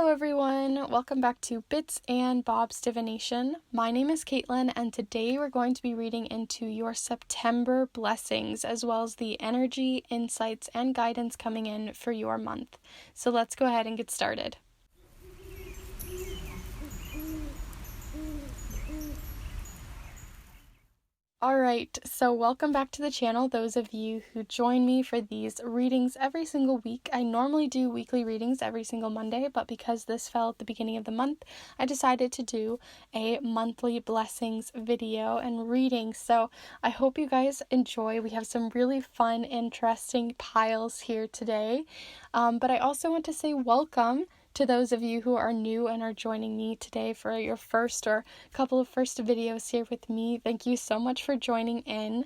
Hello everyone, welcome back to Bits and Bob's Divination. My name is Caitlin and today we're going to be reading into your September blessings as well as the energy, insights, and guidance coming in for your month. So let's go ahead and get started. Alright, so welcome back to the channel, those of you who join me for these readings every single week. I normally do weekly readings every single Monday, but because this fell at the beginning of the month, I decided to do a monthly blessings video and reading. So I hope you guys enjoy. We have some really fun, interesting piles here today. But I also want to say welcome to those of you who are new and are joining me today for your first or couple of first videos here with me. Thank you so much for joining in.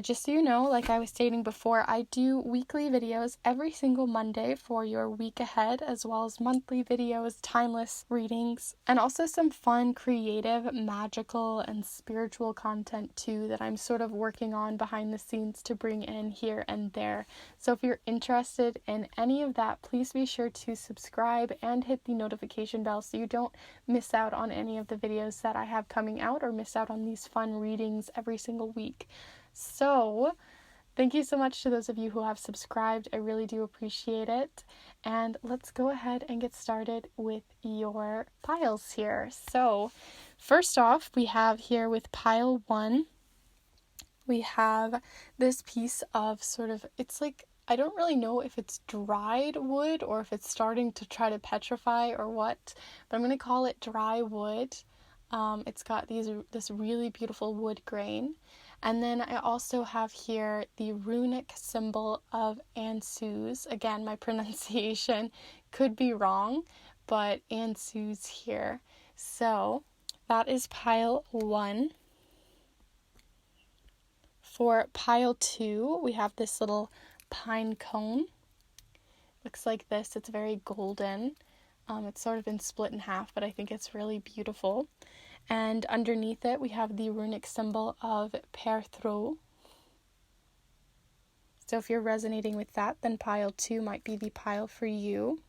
Just so you know, like I was stating before, I do weekly videos every single Monday for your week ahead, as well as monthly videos, timeless readings, and also some fun, creative, magical, and spiritual content too that I'm sort of working on behind the scenes to bring in here and there. So if you're interested in any of that, please be sure to subscribe and hit the notification bell so you don't miss out on any of the videos that I have coming out or miss out on these fun readings every single week. So thank you so much to those of you who have subscribed. I really do appreciate it. And let's go ahead and get started with your piles here. So first off, we have here with pile 1, we have this piece of sort of, it's like, I don't really know if it's dried wood or if it's starting to try to petrify or what, but I'm going to call it dry wood. It's got this really beautiful wood grain. And then I also have here the runic symbol of Ansuz. Again, my pronunciation could be wrong, but Ansuz here. So that is pile 1. For pile 2, we have this little pine cone. Looks like this. It's very golden. It's sort of been split in half, but I think it's really beautiful. And underneath it, we have the runic symbol of Perthro. So if you're resonating with that, then pile 2 might be the pile for you.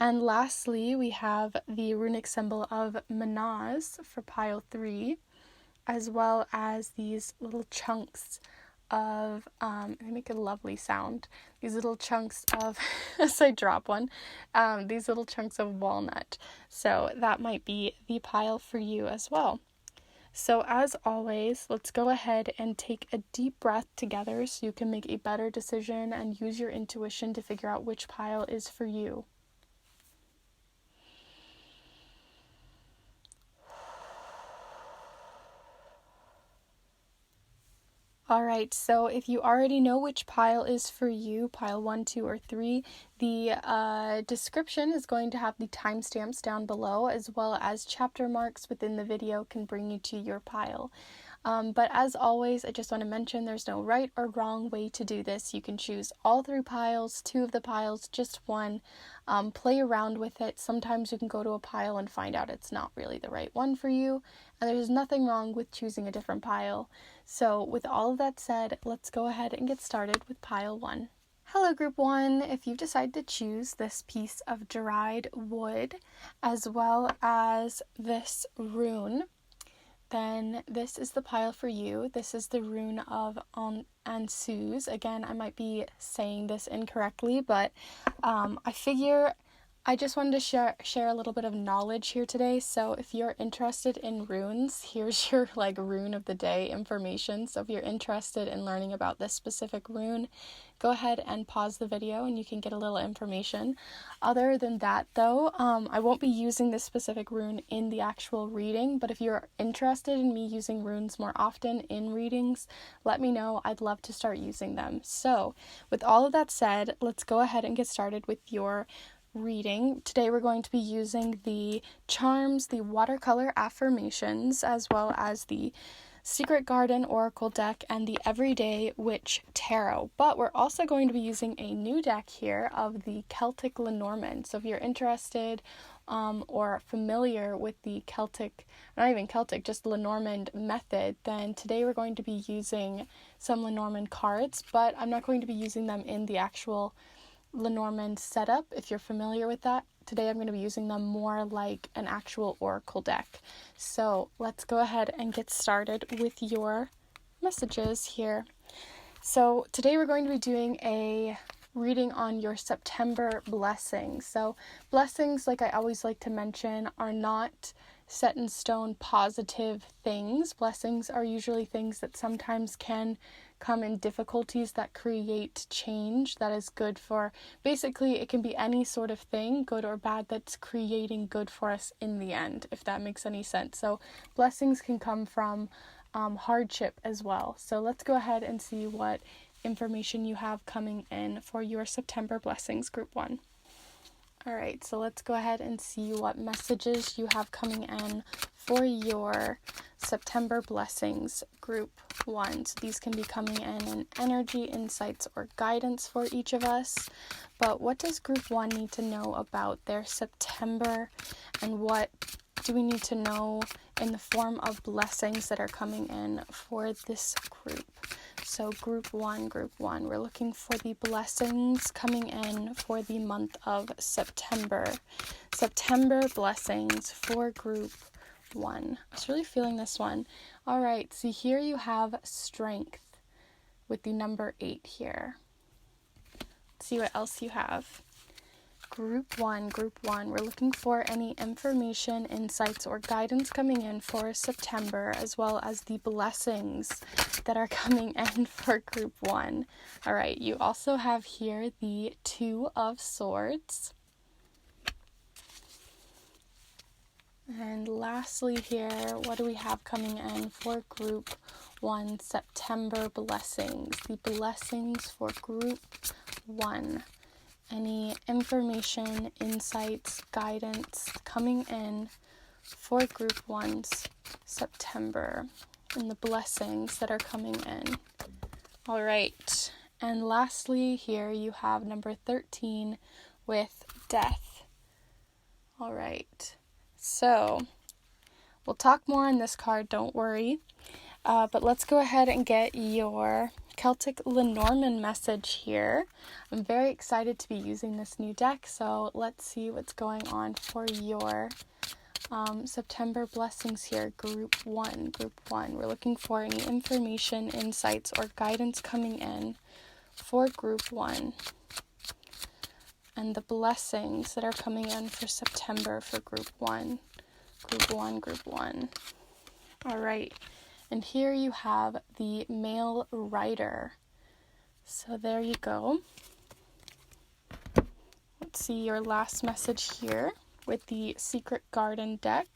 And lastly, we have the runic symbol of Mannaz for pile 3, as well as these little chunks of, they make a lovely sound, these little chunks of, as I drop one, these little chunks of walnut. So that might be the pile for you as well. So as always, let's go ahead and take a deep breath together so you can make a better decision and use your intuition to figure out which pile is for you. Alright, so if you already know which pile is for you, pile 1, 2, or 3, the description is going to have the timestamps down below, as well as chapter marks within the video can bring you to your pile. But as always, I just want to mention there's no right or wrong way to do this. You can choose all 3 piles, 2 of the piles, just 1. Play around with it. Sometimes you can go to a pile and find out it's not really the right one for you, and there's nothing wrong with choosing a different pile. So with all of that said, let's go ahead and get started with pile 1. Hello group 1, if you've decided to choose this piece of dried wood as well as this rune, then this is the pile for you. This is the rune of Ansuz. Again, I might be saying this incorrectly, but I figure I just wanted to share a little bit of knowledge here today. So if you're interested in runes, here's your rune of the day information. So if you're interested in learning about this specific rune, go ahead and pause the video and you can get a little information. Other than that though, I won't be using this specific rune in the actual reading, but if you're interested in me using runes more often in readings, let me know. I'd love to start using them. So with all of that said, let's go ahead and get started with your reading. Today we're going to be using the charms, the watercolor affirmations, as well as the Secret Garden Oracle deck and the Everyday Witch Tarot. But we're also going to be using a new deck here of the Celtic Lenormand. So if you're interested or familiar with the Celtic, not even Celtic, just Lenormand method, then today we're going to be using some Lenormand cards, but I'm not going to be using them in the actual Lenormand setup. If you're familiar with that, today I'm going to be using them more like an actual oracle deck. So let's go ahead and get started with your messages here. So today we're going to be doing a reading on your September blessings. So blessings, like I always like to mention, are not set in stone positive things. Blessings are usually things that sometimes can come in difficulties that create change that is good for, basically it can be any sort of thing, good or bad, that's creating good for us in the end, if that makes any sense. So blessings can come from hardship as well. So let's go ahead and see what information you have coming in for your September blessings, group 1. Alright, so let's go ahead and see what messages you have coming in for your September blessings, group 1. So these can be coming in energy, insights, or guidance for each of us. But what does group 1 need to know about their September, and what do we need to know in the form of blessings that are coming in for this group? So group 1, we're looking for the blessings coming in for the month of September. September blessings for group 1. I was really feeling this one. All right, so here you have strength with the number 8 here. Let's see what else you have. Group 1, we're looking for any information, insights, or guidance coming in for September, as well as the blessings that are coming in for group 1. All right, you also have here the 2 of Swords. And lastly here, what do we have coming in for group 1 September blessings? The blessings for group 1. Any information, insights, guidance coming in for group 1's September, and the blessings that are coming in. All right. And lastly, here you have number 13 with death. All right. So we'll talk more on this card, don't worry. But let's go ahead and get your Celtic Lenormand message here. I'm very excited to be using this new deck, so let's see what's going on for your September blessings here, group 1. We're looking for any information, insights, or guidance coming in for group 1, and the blessings that are coming in for September for group 1. Group 1. All right. And here you have the male rider. So there you go. Let's see your last message here with the Secret Garden deck.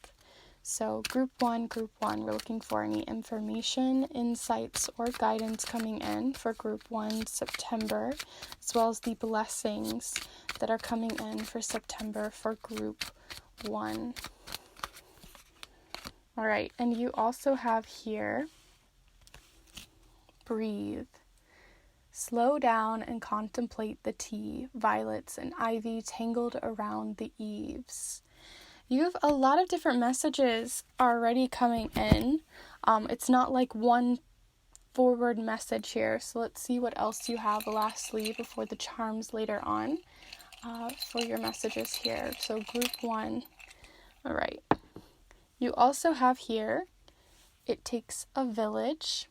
So group 1, we're looking for any information, insights, or guidance coming in for group 1 September, as well as the blessings that are coming in for September for group 1. All right, and you also have here, breathe. Slow down and contemplate the tea, violets, and ivy tangled around the eaves. You have a lot of different messages already coming in. It's not like one forward message here, so let's see what else you have lastly before the charms later on for your messages here. So group 1, all right. You also have here, it takes a village,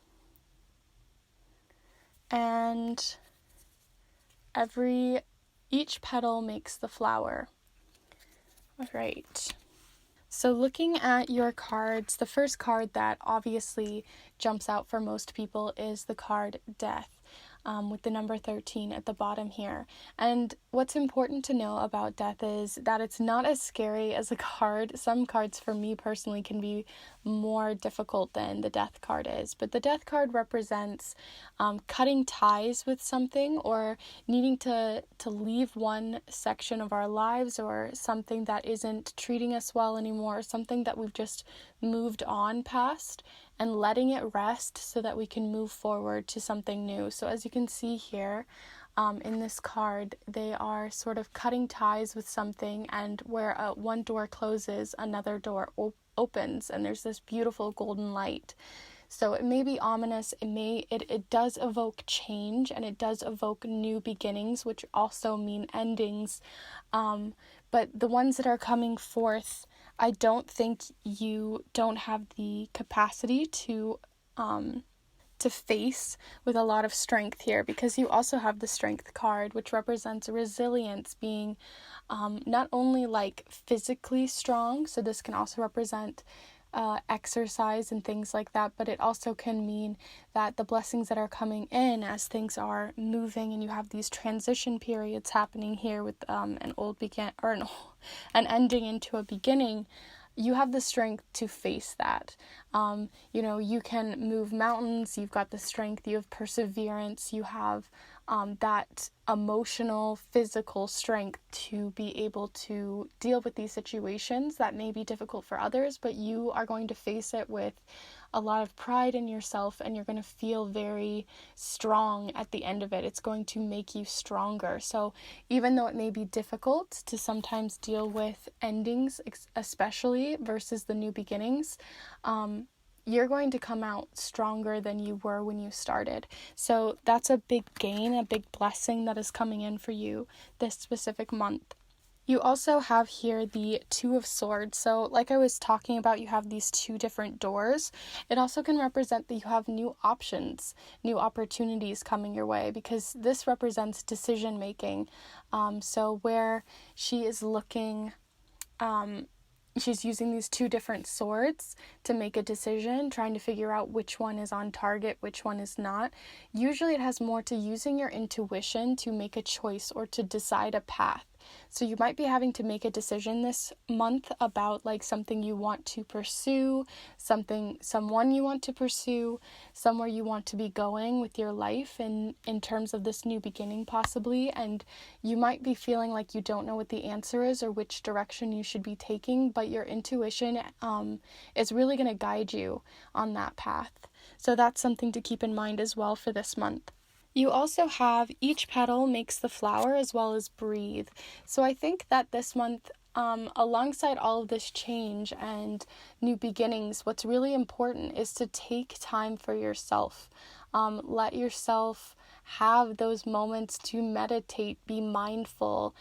and each petal makes the flower. All right. So looking at your cards, the first card that obviously jumps out for most people is the card Death. With the number 13 at the bottom here. And what's important to know about death is that it's not as scary as a card. Some cards for me personally can be more difficult than the death card is. But the death card represents cutting ties with something, or needing to leave one section of our lives, or something that isn't treating us well anymore, something that we've just moved on past, and letting it rest so that we can move forward to something new. So as you can see here, in this card, they are sort of cutting ties with something, and where one door closes, another door opens, and there's this beautiful golden light. So it may be ominous, it does evoke change, and it does evoke new beginnings, which also mean endings. But the ones that are coming forth, I don't think you don't have the capacity to face with a lot of strength here, because you also have the strength card, which represents resilience, being not only like physically strong, so this can also represent exercise and things like that, but it also can mean that the blessings that are coming in as things are moving and you have these transition periods happening here with an ending into a beginning, you have the strength to face that. You can move mountains, you've got the strength, you have perseverance, you have that emotional, physical strength to be able to deal with these situations that may be difficult for others, but you are going to face it with a lot of pride in yourself, and you're going to feel very strong at the end of it. It's going to make you stronger. So even though it may be difficult to sometimes deal with endings, especially versus the new beginnings, you're going to come out stronger than you were when you started. So that's a big gain, a big blessing that is coming in for you this specific month. You also have here the Two of Swords. So like I was talking about, you have these two different doors. It also can represent that you have new options, new opportunities coming your way, because this represents decision making. So where she is looking, she's using these two different swords to make a decision, trying to figure out which one is on target, which one is not. Usually it has more to using your intuition to make a choice or to decide a path. So you might be having to make a decision this month about like something you want to pursue, someone you want to pursue, somewhere you want to be going with your life in terms of this new beginning possibly. And you might be feeling like you don't know what the answer is or which direction you should be taking, but your intuition is really going to guide you on that path. So that's something to keep in mind as well for this month. You also have each petal makes the flower as well as breathe. So I think that this month, alongside all of this change and new beginnings, what's really important is to take time for yourself. Let yourself have those moments to meditate, be mindful,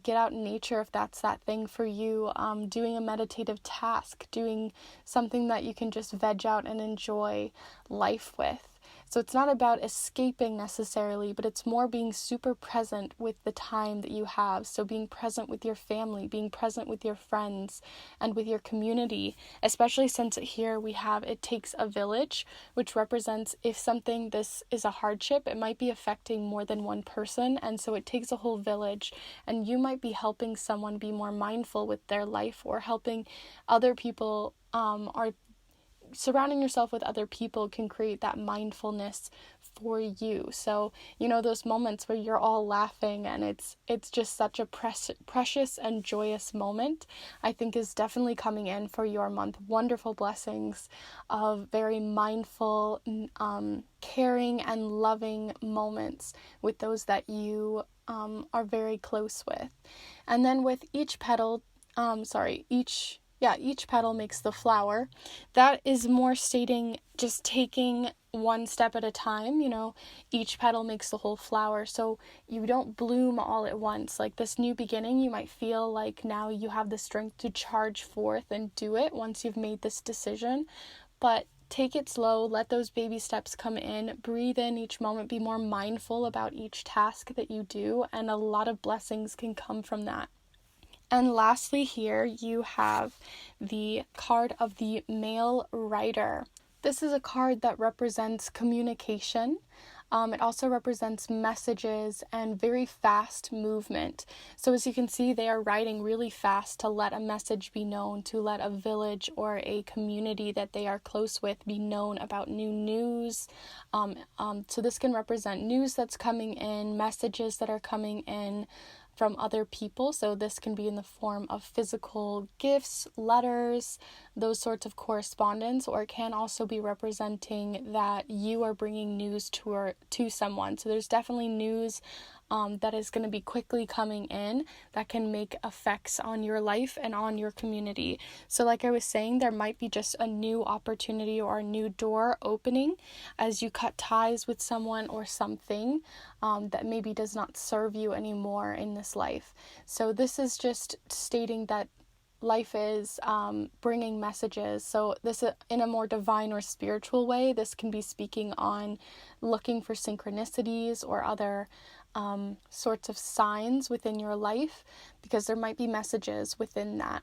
get out in nature if that's that thing for you, doing a meditative task, doing something that you can just veg out and enjoy life with. So it's not about escaping necessarily, but it's more being super present with the time that you have. So being present with your family, being present with your friends and with your community, especially since here we have it takes a village, which represents if this is a hardship, it might be affecting more than one person. And so it takes a whole village, and you might be helping someone be more mindful with their life, or helping other people, or surrounding yourself with other people can create that mindfulness for you. So, those moments where you're all laughing and it's just such a precious and joyous moment, I think is definitely coming in for your month. Wonderful blessings of very mindful, caring and loving moments with those that you are very close with. And then with each petal, each petal makes the flower. That is more stating just taking one step at a time. Each petal makes the whole flower. So you don't bloom all at once. Like this new beginning, you might feel like now you have the strength to charge forth and do it once you've made this decision. But take it slow, let those baby steps come in, breathe in each moment, be more mindful about each task that you do, and a lot of blessings can come from that. And lastly here, you have the card of the male writer. This is a card that represents communication. It also represents messages and very fast movement. So as you can see, they are writing really fast to let a message be known, to let a village or a community that they are close with be known about new news. So this can represent news that's coming in, messages that are coming in from other people. So this can be in the form of physical gifts, letters, those sorts of correspondence, or it can also be representing that you are bringing news to someone. So there's definitely news that is going to be quickly coming in that can make effects on your life and on your community. So like I was saying, there might be just a new opportunity or a new door opening as you cut ties with someone or something that maybe does not serve you anymore in this life. So this is just stating that life is bringing messages. So this, in a more divine or spiritual way, this can be speaking on looking for synchronicities or other sorts of signs within your life, because there might be messages within that.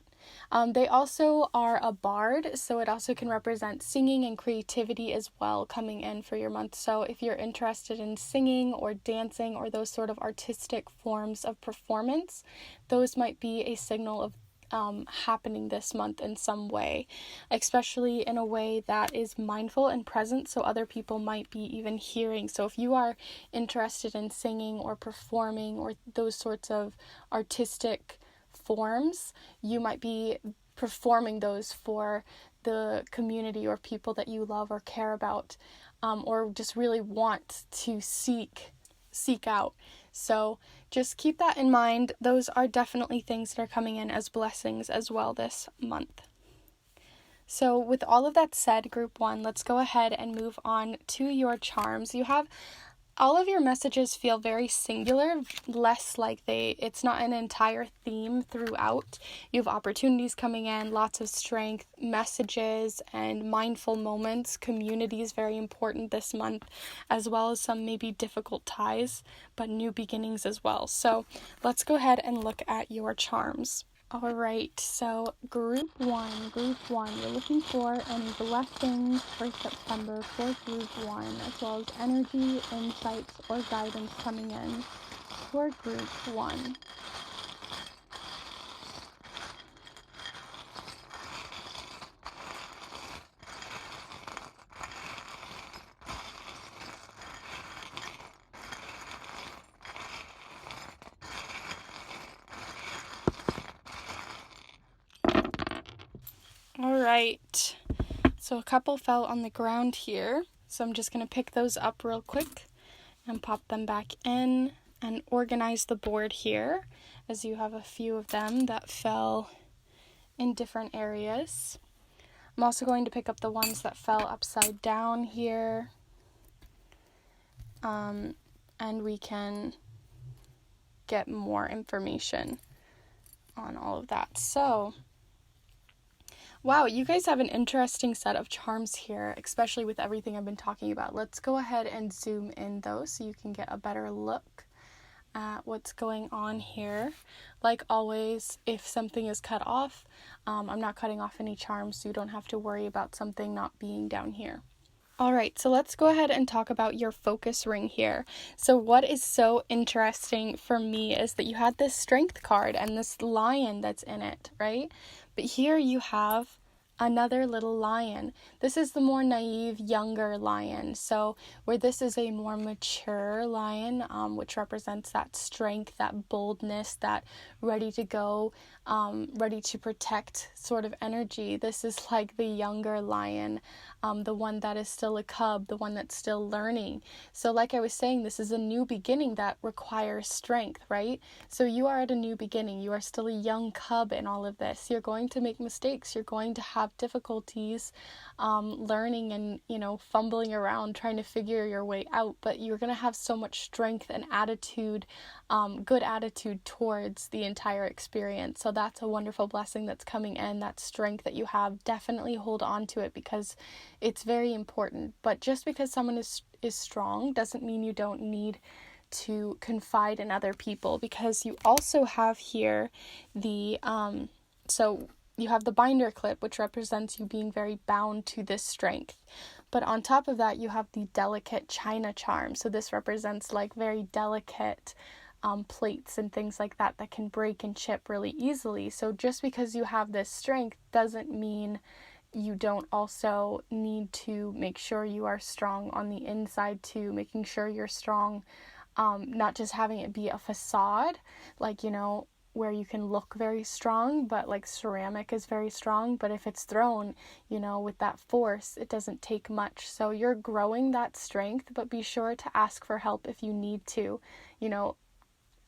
They also are a bard, so it also can represent singing and creativity as well coming in for your month. So if you're interested in singing or dancing or those sort of artistic forms of performance, those might be a signal of happening this month in some way, especially in a way that is mindful and present, so other people might be even hearing. So if you are interested in singing or performing or those sorts of artistic forms, you might be performing those for the community or people that you love or care about, or just really want to seek out. So just keep that in mind. Those are definitely things that are coming in as blessings as well this month. So with all of that said, group 1, let's go ahead and move on to your charms. You have all of your messages feel very singular, less like it's not an entire theme throughout. You have opportunities coming in, lots of strength, messages, and mindful moments. Community is very important this month, as well as some maybe difficult ties, but new beginnings as well. So let's go ahead and look at your charms. All right, so group one, you're looking for any blessings for September for group 1, as well as energy, insights, or guidance coming in for group 1. All right, so a couple fell on the ground here, so I'm just going to pick those up real quick and pop them back in and organize the board here, as you have a few of them that fell in different areas. I'm also going to pick up the ones that fell upside down here, and we can get more information on all of that. So wow, you guys have an interesting set of charms here, especially with everything I've been talking about. Let's go ahead and zoom in though, so you can get a better look at what's going on here. Like always, if something is cut off, I'm not cutting off any charms, so you don't have to worry about something not being down here. Alright, so let's go ahead and talk about your focus ring here. So what is so interesting for me is that you had this strength card and this lion that's in it, right? But here you have another little lion. This is the more naive, younger lion. So where this is a more mature lion, which represents that strength, that boldness, that ready to go, ready to protect sort of energy. This is like the younger lion, the one that is still a cub, the one that's still learning. So like I was saying, this is a new beginning that requires strength, right? So you are at a new beginning. You are still a young cub in all of this. You're going to make mistakes. You're going to have difficulties learning and, fumbling around trying to figure your way out. But you're going to have so much strength and attitude, good attitude towards the entire experience. So that's a wonderful blessing that's coming in. That strength that you have, definitely hold on to it, because it's very important. But just because someone is strong doesn't mean you don't need to confide in other people, because you also have here the so you have the binder clip, which represents you being very bound to this strength. But on top of that, you have the delicate china charm. So this represents like very delicate plates and things like that can break and chip really easily. So just because you have this strength doesn't mean you don't also need to make sure you are strong on the inside too, making sure you're strong, not just having it be a facade, like, where you can look very strong, but like ceramic is very strong, but if it's thrown, with that force, it doesn't take much. So you're growing that strength, but be sure to ask for help if you need to.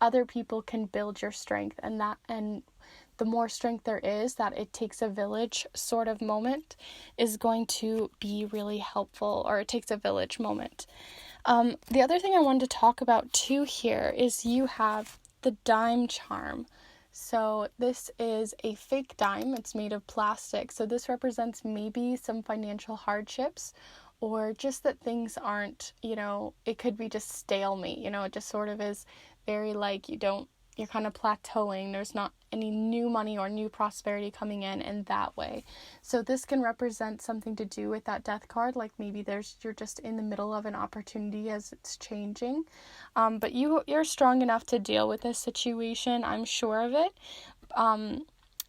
other people can build your strength, and the more strength there is, that it takes a village sort of moment is going to be really helpful, or it takes a village moment. The other thing I wanted to talk about too here is you have the dime charm. So this is a fake dime. It's made of plastic. So this represents maybe some financial hardships, or just that things aren't, it could be just stalemate. It just sort of is very like you're kind of plateauing. There's not any new money or new prosperity coming in that way. So this can represent something to do with that death card, like maybe you're just in the middle of an opportunity as it's changing. But you're strong enough to deal with this situation, I'm sure of it.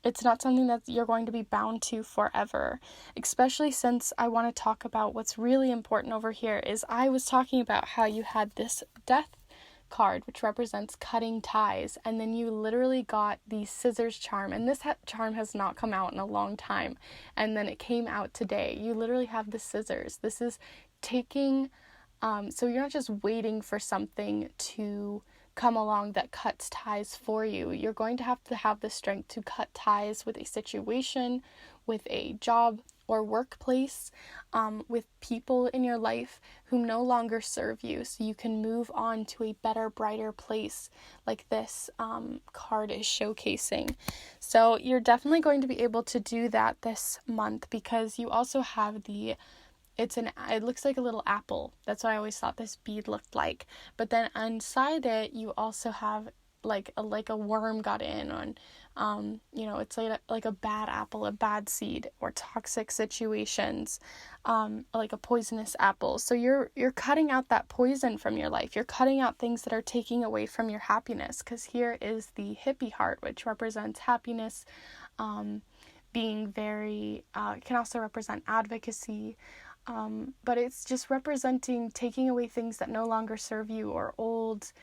It's not something that you're going to be bound to forever, especially since I want to talk about what's really important over here. Is I was talking about how you had this death card, which represents cutting ties, and then you literally got the scissors charm, and this charm has not come out in a long time, and then it came out today. You literally have the scissors. This is taking so you're not just waiting for something to come along that cuts ties for you. You're going to have the strength to cut ties with a situation, with a job or workplace, with people in your life who no longer serve you, so you can move on to a better, brighter place, like this card is showcasing. So you're definitely going to be able to do that this month, because you also have it looks like a little apple. That's what I always thought this bead looked like. But then inside it, you also have like a worm got in on, it's like a bad apple, a bad seed, or toxic situations, like a poisonous apple. So you're cutting out that poison from your life. You're cutting out things that are taking away from your happiness, because here is the hippie heart, which represents happiness, being very, it can also represent advocacy, but it's just representing taking away things that no longer serve you, or old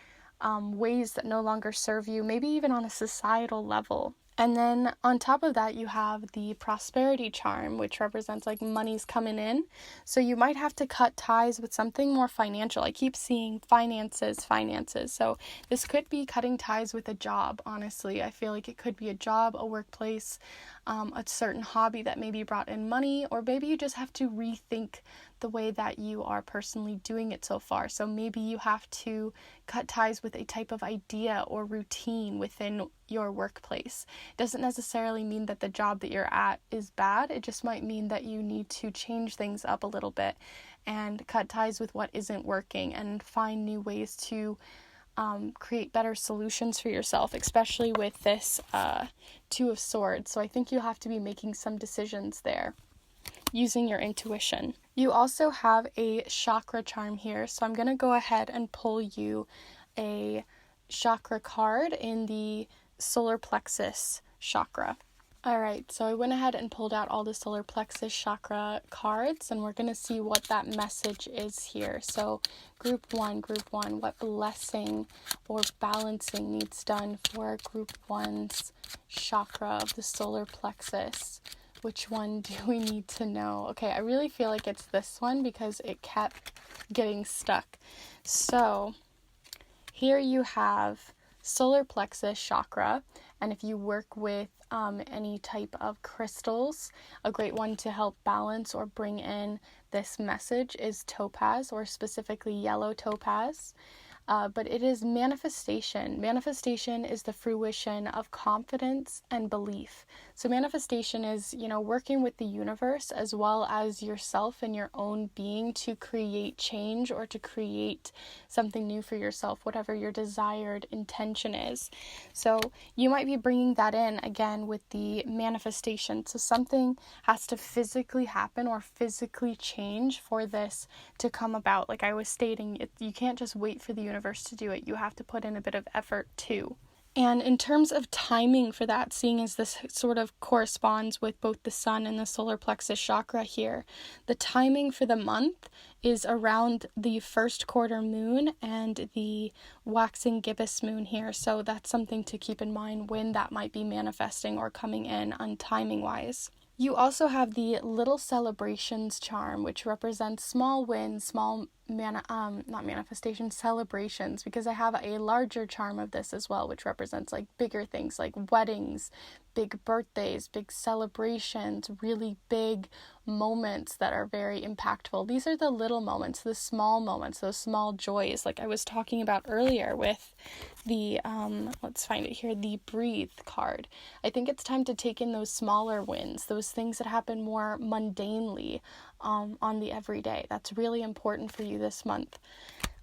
ways that no longer serve you, maybe even on a societal level. And then on top of that, you have the prosperity charm, which represents like money's coming in. So you might have to cut ties with something more financial. I keep seeing finances. So this could be cutting ties with a job, honestly. I feel like it could be a job, a workplace, a certain hobby that maybe brought in money, or maybe you just have to rethink the way that you are personally doing it so far. So maybe you have to cut ties with a type of idea or routine within your workplace. It doesn't necessarily mean that the job that you're at is bad. It just might mean that you need to change things up a little bit and cut ties with what isn't working, and find new ways to create better solutions for yourself, especially with this Two of Swords. So I think you have to be making some decisions there, using your intuition. You also have a chakra charm here, so I'm going to go ahead and pull you a chakra card in the solar plexus chakra. Alright, so I went ahead and pulled out all the solar plexus chakra cards, and we're going to see what that message is here. So group one, what blessing or balancing needs done for group one's chakra of the solar plexus? Which one do we need to know? Okay, I really feel like it's this one, because it kept getting stuck. So here you have solar plexus chakra, and if you work with any type of crystals, a great one to help balance or bring in this message is topaz, or specifically yellow topaz. But it is manifestation. Manifestation is the fruition of confidence and belief. So manifestation is, working with the universe as well as yourself and your own being to create change, or to create something new for yourself, whatever your desired intention is. So you might be bringing that in again with the manifestation. So something has to physically happen or physically change for this to come about. Like I was stating, you can't just wait for the universe to do it. You have to put in a bit of effort too. And in terms of timing for that, seeing as this sort of corresponds with both the sun and the solar plexus chakra here, the timing for the month is around the first quarter moon and the waxing gibbous moon here. So that's something to keep in mind when that might be manifesting or coming in on timing wise. You also have the little celebrations charm, which represents small wins, small not manifestation, celebrations, because I have a larger charm of this as well, which represents like bigger things like weddings, big birthdays, big celebrations, really big moments that are very impactful. These are the little moments, the small moments, those small joys, like I was talking about earlier with the, let's find it here, the breathe card. I think it's time to take in those smaller wins, those things that happen more mundanely, on the everyday. That's really important for you this month,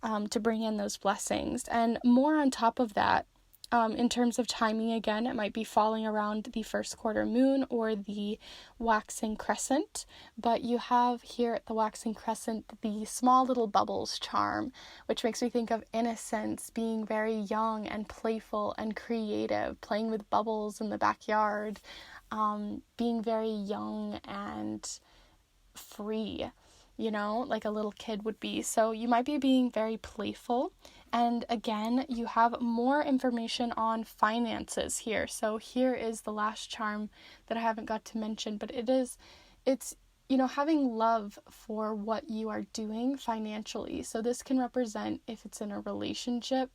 to bring in those blessings. And more on top of that, in terms of timing, again, it might be falling around the first quarter moon or the waxing crescent, but you have here at the waxing crescent the small little bubbles charm, which makes me think of innocence, being very young and playful and creative, playing with bubbles in the backyard, being very young and free, like a little kid would be. So you might be being very playful. And again, you have more information on finances here. So here is the last charm that I haven't got to mention, but it's having love for what you are doing financially. So this can represent, if it's in a relationship,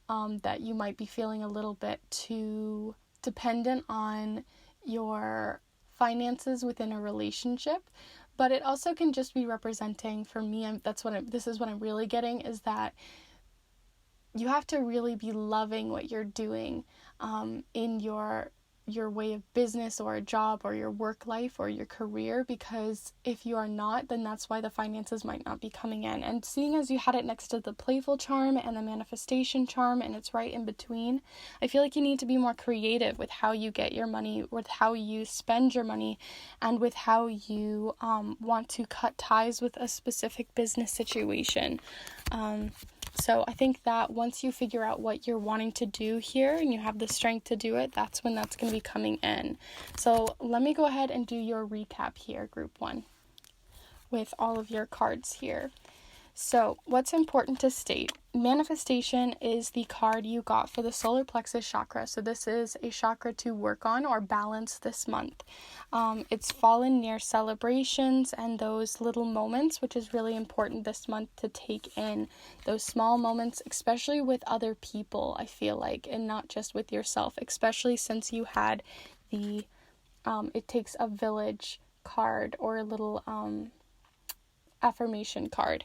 that you might be feeling a little bit too dependent on your finances within a relationship. But it also can just be representing, for me, this is what I'm really getting, is that you have to really be loving what you're doing, in your way of business or a job or your work life or your career, because if you are not, then that's why the finances might not be coming in. And seeing as you had it next to the playful charm and the manifestation charm, and it's right in between, I feel like you need to be more creative with how you get your money, with how you spend your money, and with how you want to cut ties with a specific business situation. So I think that once you figure out what you're wanting to do here and you have the strength to do it, that's when that's going to be coming in. So let me go ahead and do your recap here, group 1, with all of your cards here. So what's important to state, manifestation is the card you got for the solar plexus chakra. So this is a chakra to work on or balance this month. It's fallen near celebrations and those little moments, which is really important this month to take in those small moments, especially with other people, I feel like, and not just with yourself, especially since you had the it takes a village card or a little affirmation card.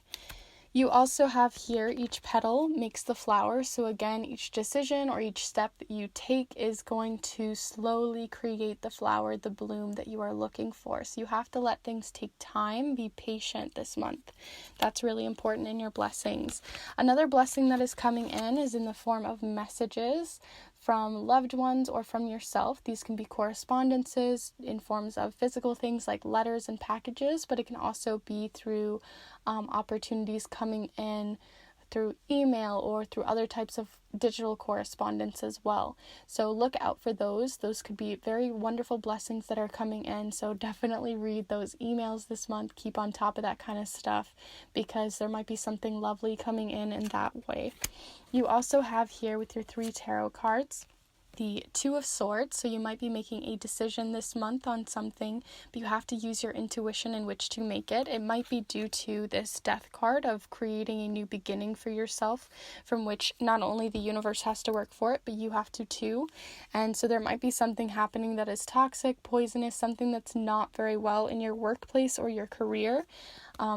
You also have here, each petal makes the flower. So again, each decision or each step that you take is going to slowly create the flower, the bloom that you are looking for. So you have to let things take time, be patient this month. That's really important in your blessings. Another blessing that is coming in is in the form of messages from loved ones or from yourself. These can be correspondences in forms of physical things like letters and packages, but it can also be through opportunities coming in through email or through other types of digital correspondence as well. So look out for those. Those could be very wonderful blessings that are coming in. So definitely read those emails this month. Keep on top of that kind of stuff, because there might be something lovely coming in that way. You also have here with your 3 tarot cards the 2 of Swords. So you might be making a decision this month on something, but you have to use your intuition in which to make it. It might be due to this Death card of creating a new beginning for yourself, from which not only the universe has to work for it, but you have to too. And so there might be something happening that is toxic, poisonous, something that's not very well in your workplace or your career.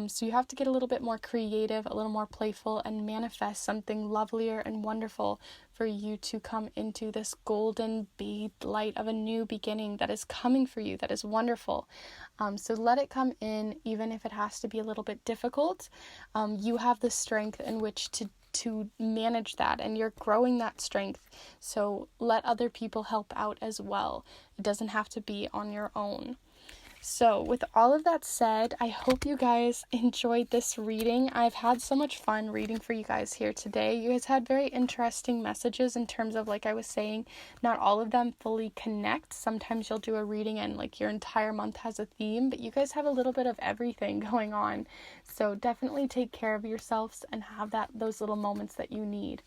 So you have to get a little bit more creative, a little more playful, and manifest something lovelier and wonderful for you to come into this golden bathed light of a new beginning that is coming for you, that is wonderful. So let it come in, even if it has to be a little bit difficult. You have the strength in which to manage that, and you're growing that strength. So let other people help out as well. It doesn't have to be on your own. So with all of that said, I hope you guys enjoyed this reading. I've had so much fun reading for you guys here today. You guys had very interesting messages in terms of, like I was saying, not all of them fully connect. Sometimes you'll do a reading and like your entire month has a theme, but you guys have a little bit of everything going on. So definitely take care of yourselves and have those little moments that you need,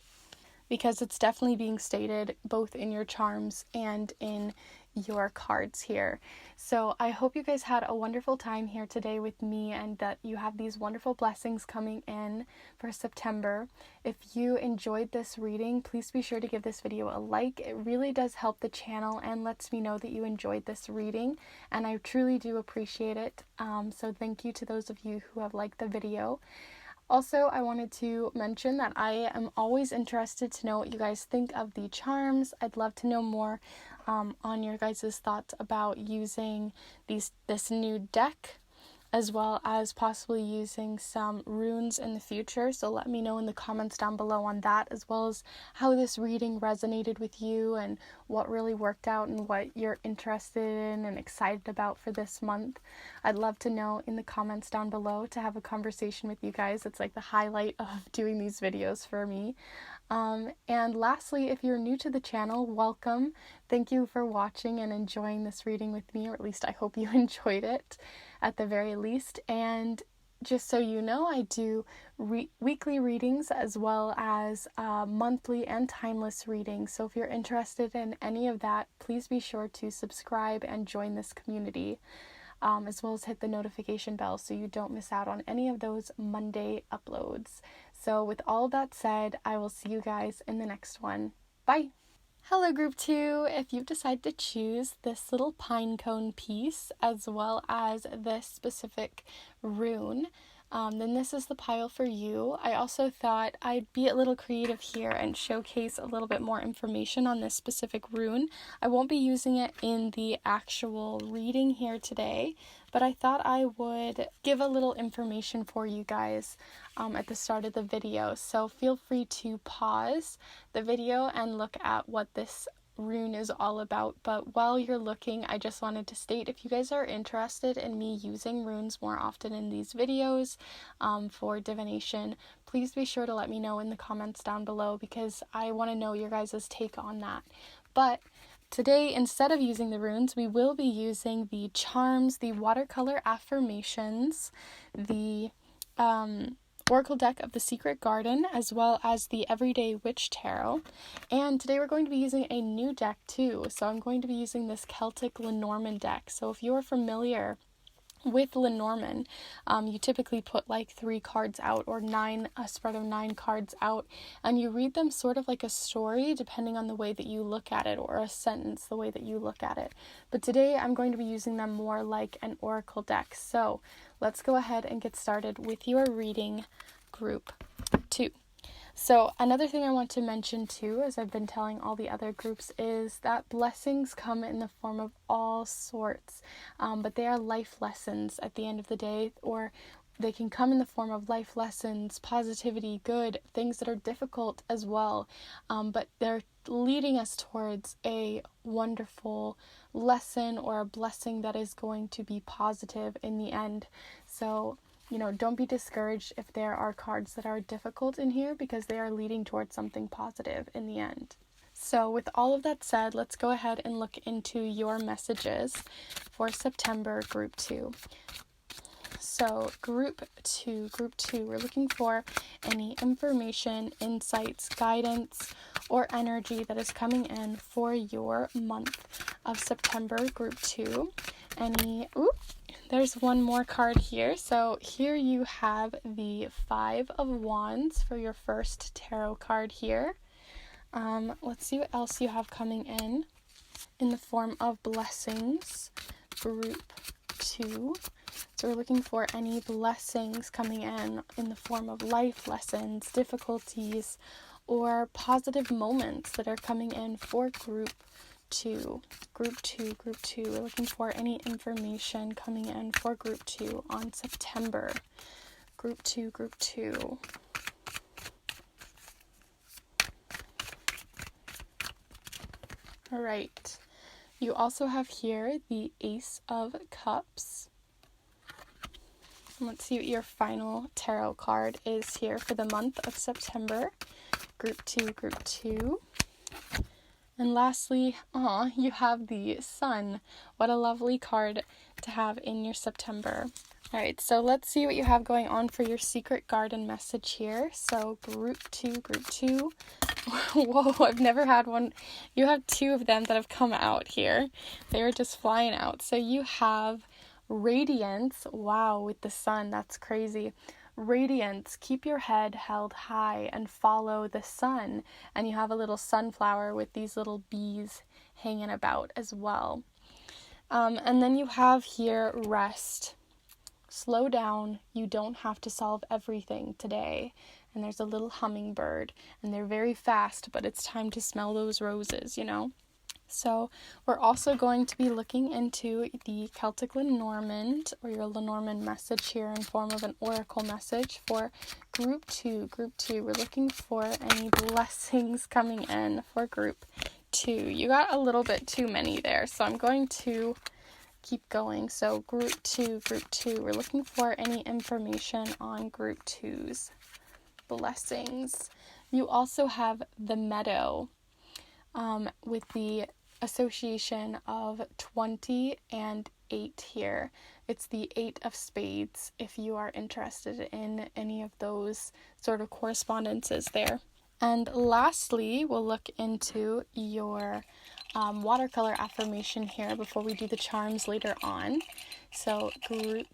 because it's definitely being stated both in your charms and in your cards here. So I hope you guys had a wonderful time here today with me and that you have these wonderful blessings coming in for September. If you enjoyed this reading, please be sure to give this video a like. It really does help the channel and lets me know that you enjoyed this reading, and I truly do appreciate it. So thank you to those of you who have liked the video. Also, I wanted to mention that I am always interested to know what you guys think of the charms. I'd love to know more on your guys' thoughts about using this new deck, as well as possibly using some runes in the future. So let me know in the comments down below on that, as well as how this reading resonated with you and what really worked out and what you're interested in and excited about for this month. I'd love to know in the comments down below to have a conversation with you guys. It's like the highlight of doing these videos for me. And lastly, if you're new to the channel, welcome. Thank you for watching and enjoying this reading with me, or at least I hope you enjoyed it at the very least. And just so you know, I do weekly readings as well as monthly and timeless readings. So if you're interested in any of that, please be sure to subscribe and join this community, as well as hit the notification bell so you don't miss out on any of those Monday uploads. So with all that said, I will see you guys in the next one. Bye! Hello group 2, if you've decided to choose this little pine cone piece as well as this specific rune, then this is the pile for you. I also thought I'd be a little creative here and showcase a little bit more information on this specific rune. I won't be using it in the actual reading here today, but I thought I would give a little information for you guys at the start of the video. So feel free to pause the video and look at what this rune is all about. But while you're looking, I just wanted to state, if you guys are interested in me using runes more often in these videos for divination, please be sure to let me know in the comments down below, because I want to know your guys' take on that. But today, instead of using the runes, we will be using the charms, the watercolor affirmations, the Oracle deck of the Secret Garden, as well as the Everyday Witch Tarot. And today we're going to be using a new deck too. So I'm going to be using this Celtic Lenormand deck. So if you're familiar with Lenormand, you typically put like 3 cards out, or a spread of 9 cards out, and you read them sort of like a story depending on the way that you look at it, or a sentence the way that you look at it. But today I'm going to be using them more like an oracle deck. So let's go ahead and get started with your reading, group 2. So another thing I want to mention too, as I've been telling all the other groups, is that blessings come in the form of all sorts, but they are life lessons at the end of the day, or they can come in the form of life lessons, positivity, good, things that are difficult as well, but they're leading us towards a wonderful lesson or a blessing that is going to be positive in the end. So don't be discouraged if there are cards that are difficult in here, because they are leading towards something positive in the end. So with all of that said, let's go ahead and look into your messages for September, group 2. So group 2, we're looking for any information, insights, guidance, or energy that is coming in for your month of September, group 2. There's one more card here. So here you have the 5 of Wands for your first tarot card here. Let's see what else you have coming in the form of blessings, group 2. So we're looking for any blessings coming in the form of life lessons, difficulties, or positive moments that are coming in for group 2. Group 2. We're looking for any information coming in for group 2 on September. Group 2. All right. You also have here the Ace of Cups. Let's see what your final tarot card is here for the month of September. Group 2. And lastly, you have the Sun. What a lovely card to have in your September. All right, so let's see what you have going on for your Secret Garden message here. So group two. Whoa, I've never had one. You have two of them that have come out here. They were just flying out. So you have Radiance. Wow, with the Sun, that's crazy. Radiance, keep your head held high and follow the sun. And you have a little sunflower with these little bees hanging about as well. And then you have here Rest. Slow down. You don't have to solve everything today. And there's a little hummingbird, and they're very fast, but it's time to smell those roses, you know? So we're also going to be looking into the Celtic Lenormand, or your Lenormand message here in form of an oracle message for group two. Group two, we're looking for any blessings coming in for group two. You got a little bit too many there, so I'm going to keep going. So group two, we're looking for any information on group two's blessings. You also have the Meadow, with the association of 20 and 8 here. It's the 8 of spades if you are interested in any of those sort of correspondences there. And lastly, we'll look into your watercolor affirmation here before we do the charms later on. So group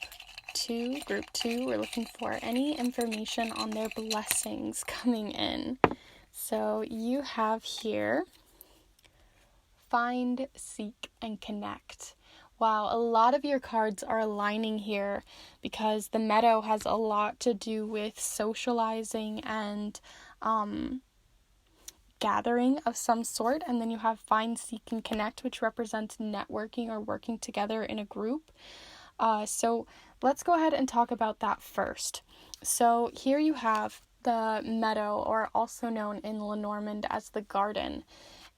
two, we're looking for any information on their blessings coming in. So you have here Find, Seek, and Connect. Wow, a lot of your cards are aligning here because the Meadow has a lot to do with socializing and gathering of some sort. And then you have Find, Seek, and Connect, which represents networking or working together in a group. So let's go ahead and talk about that first. So here you have the Meadow, or also known in Lenormand as the garden.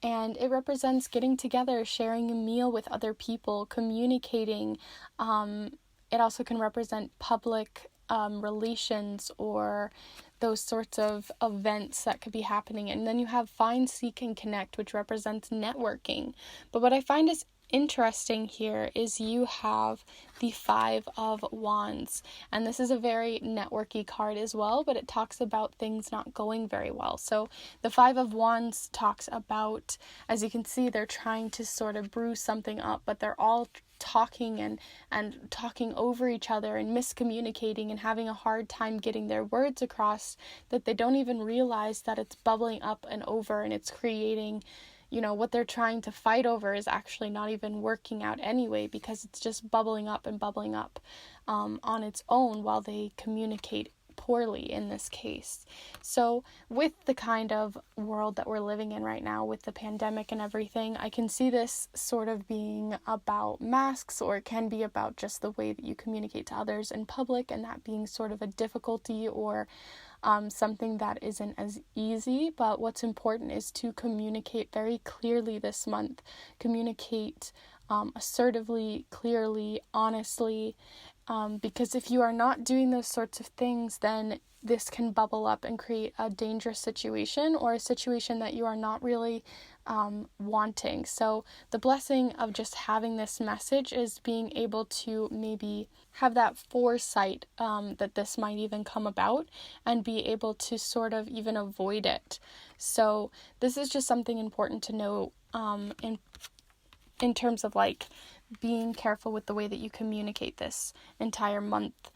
And it represents getting together, sharing a meal with other people, communicating. It also can represent public relations or those sorts of events that could be happening. And then you have Find, Seek, and Connect, which represents networking. But what I find is interesting here is you have the 5 of Wands, and this is a very networky card as well, but it talks about things not going very well. So the 5 of Wands talks about, as you can see, they're trying to sort of brew something up, but they're all talking and talking over each other and miscommunicating and having a hard time getting their words across, that they don't even realize that it's bubbling up and over, and it's creating, you know, what they're trying to fight over is actually not even working out anyway, because it's just bubbling up on its own while they communicate poorly in this case. So with the kind of world that we're living in right now with the pandemic and everything, I can see this sort of being about masks, or it can be about just the way that you communicate to others in public, and that being sort of a difficulty or something that isn't as easy. But what's important is to communicate very clearly this month. Communicate assertively, clearly, honestly, because if you are not doing those sorts of things, then this can bubble up and create a dangerous situation, or a situation that you are not really wanting. So the blessing of just having this message is being able to maybe have that foresight that this might even come about, and be able to sort of even avoid it. So this is just something important to know in terms of like being careful with the way that you communicate this entire month.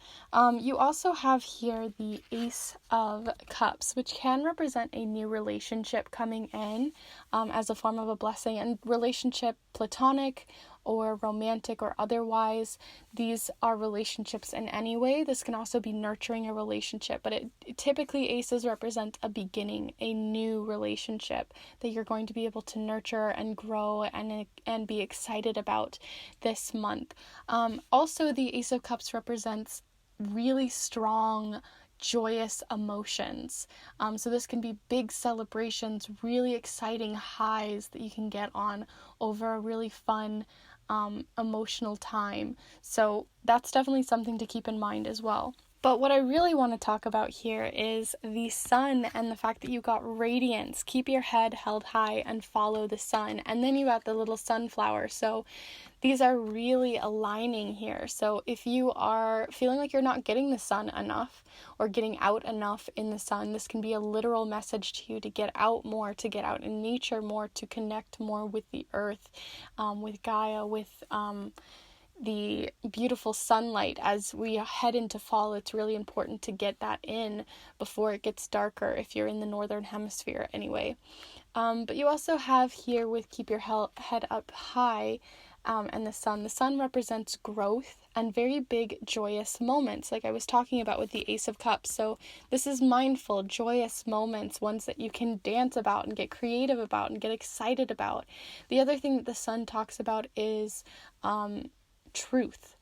You also have here the Ace of Cups, which can represent a new relationship coming in as a form of a blessing. And relationship, platonic or romantic or otherwise, these are relationships in any way. This can also be nurturing a relationship, but it typically aces represent a beginning, a new relationship that you're going to be able to nurture and grow and be excited about this month. Also, the Ace of Cups represents really strong, joyous emotions. So this can be big celebrations, really exciting highs that you can get on over a really fun emotional time. So that's definitely something to keep in mind as well. But what I really want to talk about here is the sun and the fact that you got radiance. Keep your head held high and follow the sun. And then you got the little sunflower. So these are really aligning here. So if you are feeling like you're not getting the sun enough or getting out enough in the sun, this can be a literal message to you to get out more, to get out in nature more, to connect more with the earth, with Gaia, with the beautiful sunlight. As we head into fall, it's really important to get that in before it gets darker, if you're in the northern hemisphere anyway. But you also have here with keep your head up high, and the sun represents growth and very big joyous moments, like I was talking about with the Ace of Cups. So this is mindful, joyous moments, ones that you can dance about and get creative about and get excited about. The other thing that the sun talks about is truth,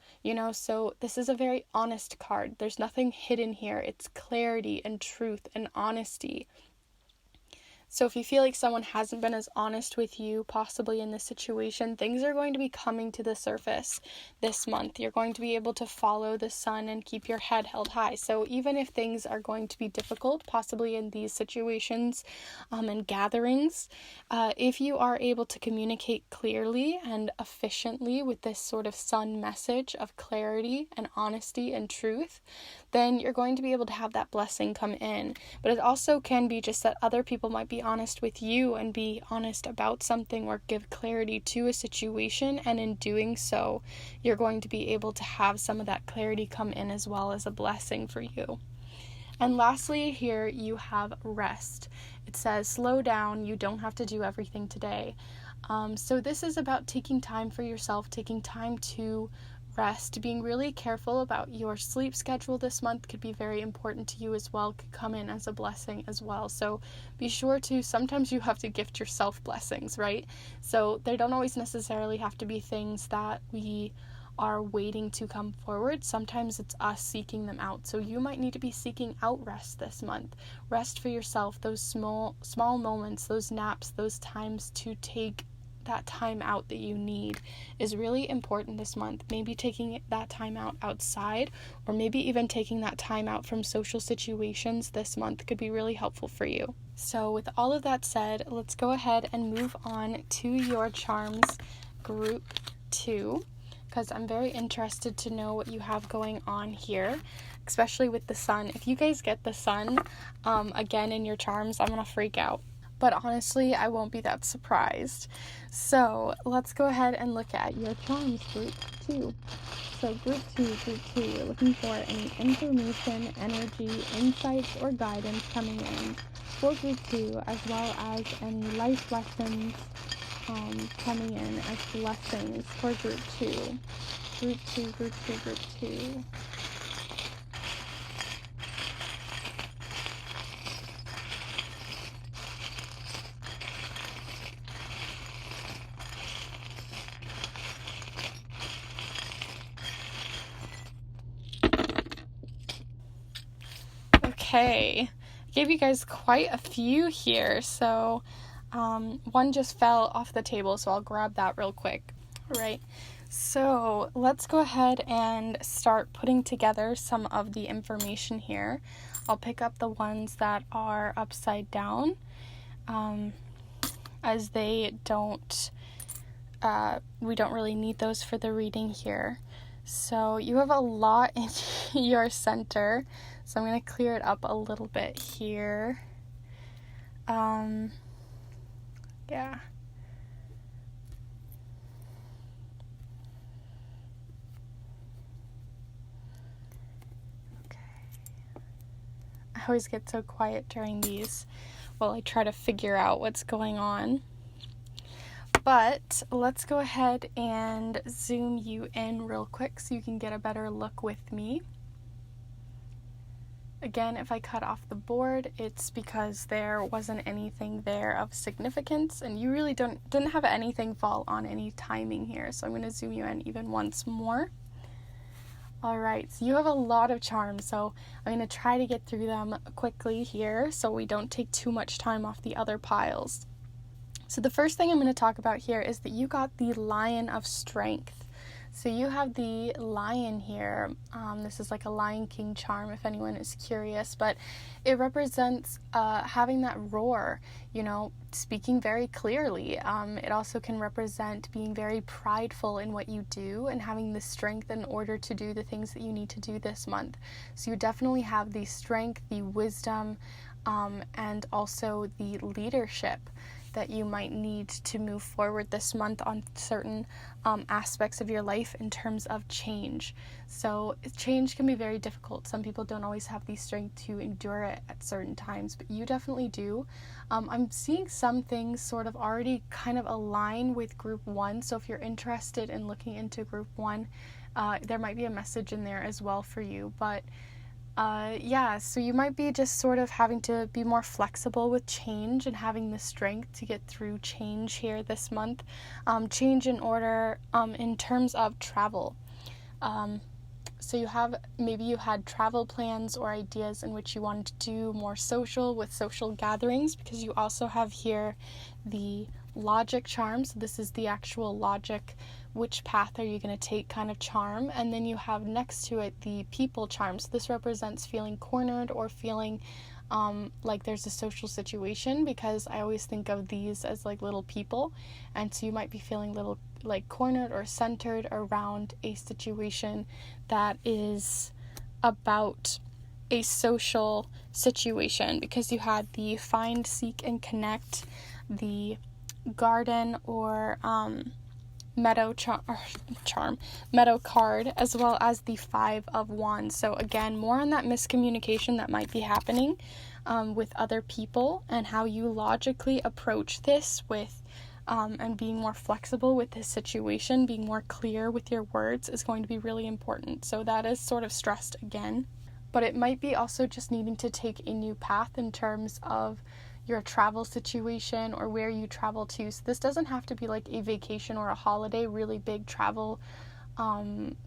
so this is a very honest card. There's nothing hidden here. It's clarity and truth and honesty. So if you feel like someone hasn't been as honest with you, possibly in this situation, things are going to be coming to the surface this month. You're going to be able to follow the sun and keep your head held high. So even if things are going to be difficult, possibly in these situations and gatherings, if you are able to communicate clearly and efficiently with this sort of sun message of clarity and honesty and truth, then you're going to be able to have that blessing come in. But it also can be just that other people might be honest with you and be honest about something or give clarity to a situation, and in doing so, you're going to be able to have some of that clarity come in as well as a blessing for you. And lastly, here you have rest. It says, slow down, you don't have to do everything today. So this is about taking time for yourself, taking time to rest, being really careful about your sleep schedule this month could be very important to you as well, could come in as a blessing as well. So be sure to, sometimes you have to gift yourself blessings, right? So they don't always necessarily have to be things that we are waiting to come forward. Sometimes it's us seeking them out. So you might need to be seeking out rest this month. Rest for yourself, those small moments, those naps, those times to take that time out that you need is really important this month. Maybe taking that time out outside, or maybe even taking that time out from social situations this month could be really helpful for you. So with all of that said, let's go ahead and move on to your charms group 2, because I'm very interested to know what you have going on here, especially with the sun. If you guys get the sun again in your charms, I'm gonna freak out. But honestly, I won't be that surprised. So let's go ahead and look at your charms group 2. So group 2, we're looking for any information, energy, insights, or guidance coming in for group 2, as well as any life lessons coming in as blessings for group 2. Group 2. Okay, I gave you guys quite a few here, so one just fell off the table, so I'll grab that real quick. All right, so let's go ahead and start putting together some of the information here. I'll pick up the ones that are upside down, as they don't, we don't really need those for the reading here. So you have a lot in your center, so I'm going to clear it up a little bit here. Yeah. Okay. I always get so quiet during these while I try to figure out what's going on. But let's go ahead and zoom you in real quick so you can get a better look with me. Again, if I cut off the board, it's because there wasn't anything there of significance, and you really didn't have anything fall on any timing here. So I'm going to zoom you in even once more. All right, so you have a lot of charms, so I'm going to try to get through them quickly here so we don't take too much time off the other piles. So the first thing I'm going to talk about here is that you got the Lion of Strength. So you have the lion here. This is like a Lion King charm if anyone is curious, but it represents having that roar, speaking very clearly. It also can represent being very prideful in what you do and having the strength in order to do the things that you need to do this month. So you definitely have the strength, the wisdom, and also the leadership that you might need to move forward this month on certain aspects of your life in terms of change. So change can be very difficult. Some people don't always have the strength to endure it at certain times, but you definitely do. I'm seeing some things sort of already kind of align with group 1. So if you're interested in looking into group 1, there might be a message in there as well for you. But so you might be just sort of having to be more flexible with change and having the strength to get through change here this month. Change in order in terms of travel. So you had travel plans or ideas in which you wanted to do more social with social gatherings, because you also have here the logic charm. So this is the actual logic, which path are you going to take kind of charm. And then you have next to it the people charm. So this represents feeling cornered or feeling like there's a social situation, because I always think of these as like little people. And so you might be feeling little like cornered or centered around a situation that is about a social situation, because you had the find, seek, and connect, the garden or meadow meadow card, as well as the 5 of Wands. So again, more on that miscommunication that might be happening with other people, and how you logically approach this with and being more flexible with this situation, being more clear with your words is going to be really important. So that is sort of stressed again, but it might be also just needing to take a new path in terms of your travel situation or where you travel to. So this doesn't have to be like a vacation or a holiday, really big travel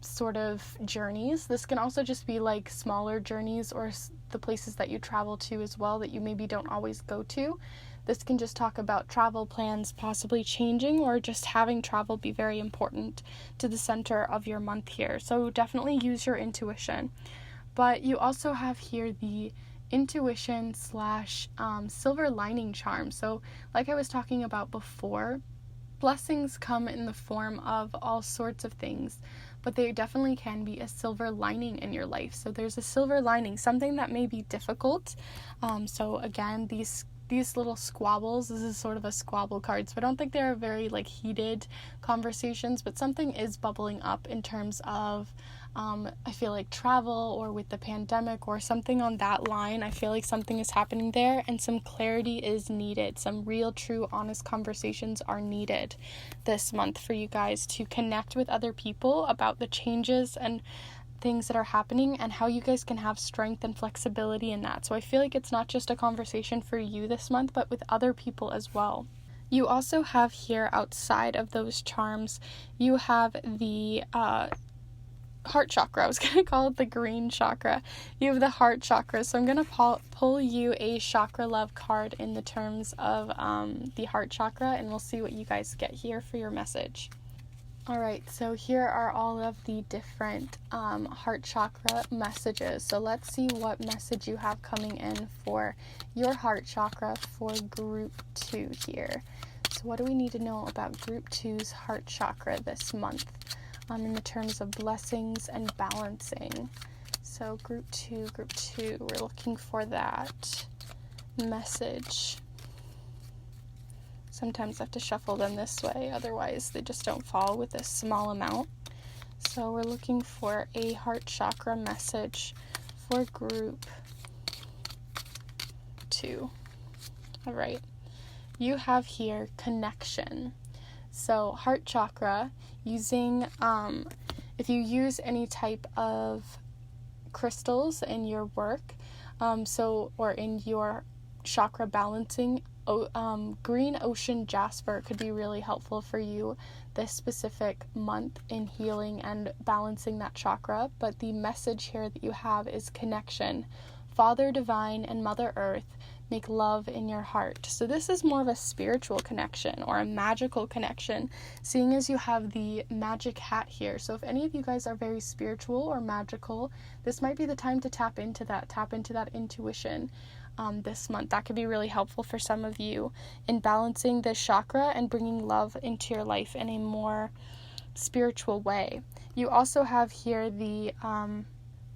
sort of journeys. This can also just be like smaller journeys or the places that you travel to as well that you maybe don't always go to. This can just talk about travel plans possibly changing, or just having travel be very important to the center of your month here. So definitely use your intuition. But you also have here the intuition / silver lining charm. So like I was talking about before, blessings come in the form of all sorts of things, but they definitely can be a silver lining in your life. So there's a silver lining, something that may be difficult. So again, these little squabbles, this is sort of a squabble card, so I don't think they're very like heated conversations, but something is bubbling up in terms of I feel like travel or with the pandemic or something on that line. I feel like something is happening there and some clarity is needed. Some real, true, honest conversations are needed this month for you guys to connect with other people about the changes and things that are happening and how you guys can have strength and flexibility in that. So I feel like it's not just a conversation for you this month, but with other people as well. You also have here, outside of those charms, you have the heart chakra. I was going to call it the green chakra. You have the heart chakra. So I'm going to pull you a Chakra Love card in the terms of the heart chakra, and we'll see what you guys get here for your message. Alright, so here are all of the different heart chakra messages. So let's see what message you have coming in for your heart chakra for group 2 here. So what do we need to know about group 2's heart chakra this month in the terms of blessings and balancing? So group 2, we're looking for that message. Sometimes I have to shuffle them this way, otherwise they just don't fall with a small amount. So we're looking for a heart chakra message for group 2. All right. You have here connection. So heart chakra, using, if you use any type of crystals in your work, or in your chakra balancing, green ocean jasper could be really helpful for you this specific month in healing and balancing that chakra. But the message here that you have is connection. Father Divine and Mother Earth, make love in your heart. So this is more of a spiritual connection or a magical connection, seeing as you have the magic hat here. So if any of you guys are very spiritual or magical, this might be the time to tap into that intuition this month. That could be really helpful for some of you in balancing this chakra and bringing love into your life in a more spiritual way. You also have here the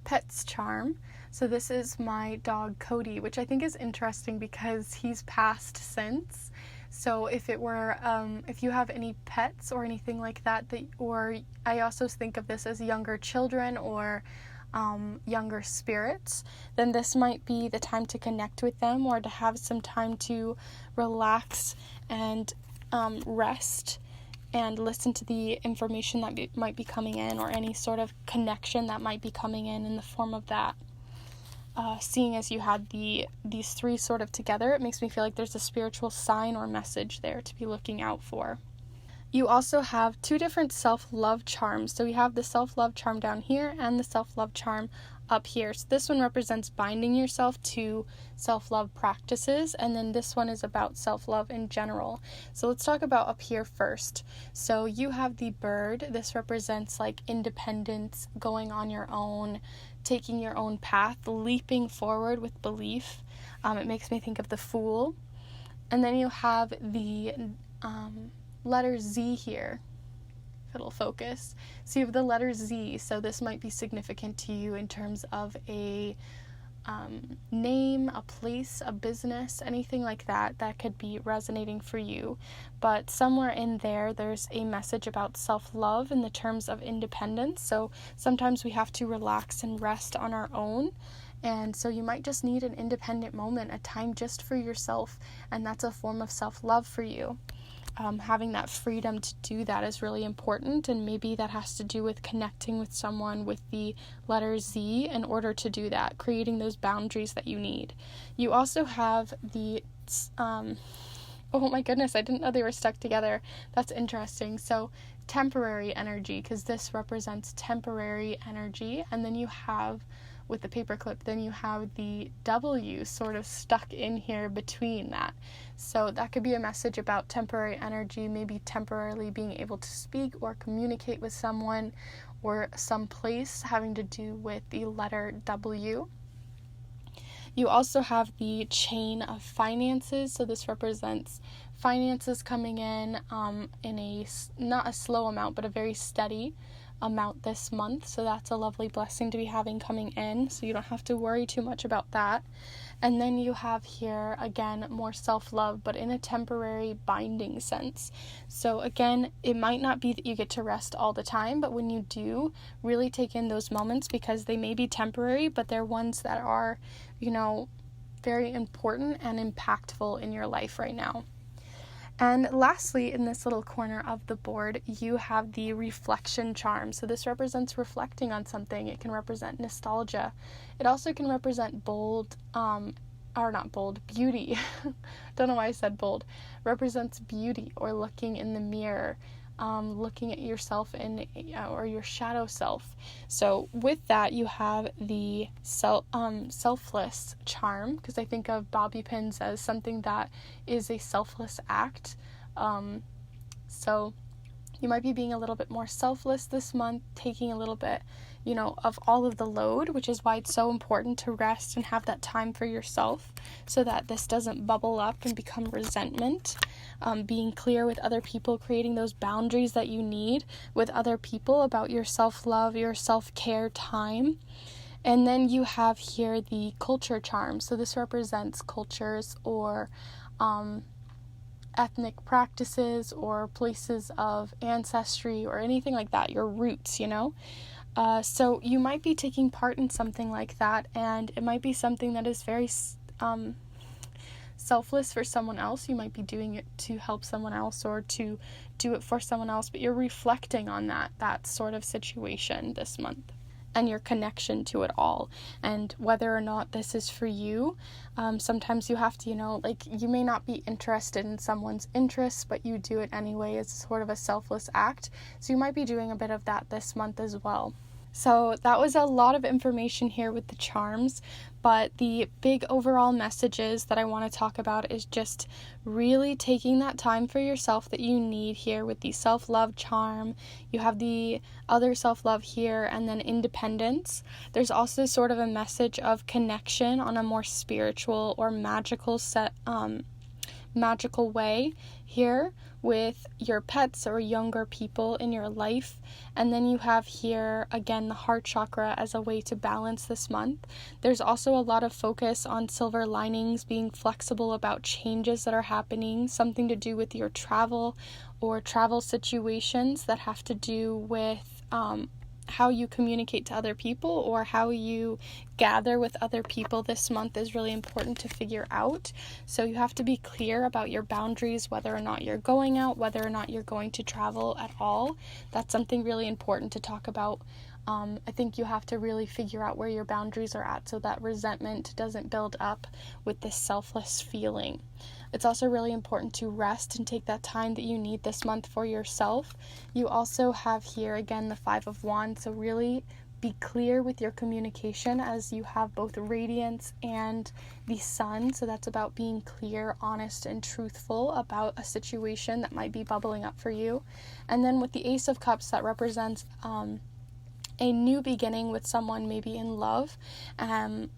pets charm. So this is my dog Cody, which I think is interesting because he's passed since. So if you have any pets or anything like that, or I also think of this as younger children or younger spirits, then this might be the time to connect with them or to have some time to relax and rest and listen to the information that might be coming in, or any sort of connection that might be coming in the form of that. Seeing as you had these three sort of together, it makes me feel like there's a spiritual sign or message there to be looking out for. You also have two different self-love charms. So we have the self-love charm down here and the self-love charm up here. So this one represents binding yourself to self-love practices, and then this one is about self-love in general. So let's talk about up here first. So you have the bird. This represents like independence, going on your own, taking your own path, leaping forward with belief. It makes me think of the Fool. And then you have the letter Z here, if it'll focus. So you have the letter Z, so this might be significant to you in terms of a name, a place, a business, anything like that could be resonating for you. But somewhere in there, there's a message about self-love in the terms of independence. So sometimes we have to relax and rest on our own. And so you might just need an independent moment, a time just for yourself, and that's a form of self-love for you. Having that freedom to do that is really important, and maybe that has to do with connecting with someone with the letter Z in order to do that, creating those boundaries that you need. You also have the, oh my goodness, I didn't know they were stuck together. That's interesting. So temporary energy, because this represents temporary energy, and then you have, with the paperclip, then you have the W sort of stuck in here between that. So that could be a message about temporary energy, maybe temporarily being able to speak or communicate with someone, or some place having to do with the letter W. You also have the chain of finances. So this represents finances coming in a, not a slow amount, but a very steady amount this month. So that's a lovely blessing to be having coming in, so you don't have to worry too much about that. And then you have here again more self-love, but in a temporary binding sense. So again, it might not be that you get to rest all the time, but when you do, really take in those moments, because they may be temporary, but they're ones that are, very important and impactful in your life right now. And lastly, in this little corner of the board, you have the reflection charm. So this represents reflecting on something. It can represent nostalgia. It also can represent beauty. Don't know why I said bold. Represents beauty, or looking in the mirror, looking at yourself or your shadow self. So with that, you have the selfless charm, because I think of bobby pins as something that is a selfless act. So you might be being a little bit more selfless this month, taking a little bit, of all of the load, which is why it's so important to rest and have that time for yourself, so that this doesn't bubble up and become resentment. Being clear with other people, creating those boundaries that you need with other people about your self-love, your self-care time. And then you have here the culture charm. So this represents cultures or ethnic practices or places of ancestry or anything like that, your roots, So you might be taking part in something like that, and it might be something that is very selfless for someone else. You might be doing it to help someone else or to do it for someone else, but you're reflecting on that sort of situation this month and your connection to it all, and whether or not this is for you. Sometimes you have to, you may not be interested in someone's interests, but you do it anyway as sort of a selfless act. So you might be doing a bit of that this month as well. So that was a lot of information here with the charms, but the big overall messages that I want to talk about is just really taking that time for yourself that you need here with the self-love charm. You have the other self-love here, and then independence. There's also sort of a message of connection on a more spiritual or magical way here with your pets or younger people in your life. And then you have here again the heart chakra as a way to balance this month. There's also a lot of focus on silver linings, being flexible about changes that are happening, something to do with your travel or travel situations that have to do with how you communicate to other people or how you gather with other people this month is really important to figure out. So you have to be clear about your boundaries, whether or not you're going out, whether or not you're going to travel at all. That's something really important to talk about. I think you have to really figure out where your boundaries are at so that resentment doesn't build up with this selfless feeling. It's also really important to rest and take that time that you need this month for yourself. You also have here again the Five of Wands, so really be clear with your communication as you have both radiance and the sun. So that's about being clear, honest, and truthful about a situation that might be bubbling up for you. And then with the Ace of Cups, that represents a new beginning with someone maybe in love, and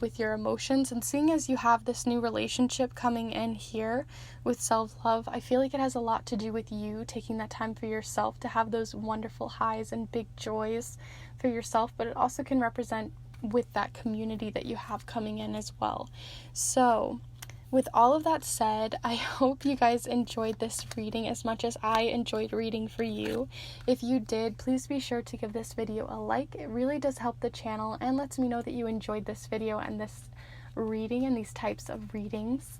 with your emotions. And seeing as you have this new relationship coming in here with self-love, I feel like it has a lot to do with you taking that time for yourself to have those wonderful highs and big joys for yourself, but it also can represent with that community that you have coming in as well. So with all of that said, I hope you guys enjoyed this reading as much as I enjoyed reading for you. If you did, please be sure to give this video a like. It really does help the channel and lets me know that you enjoyed this video and this reading and these types of readings.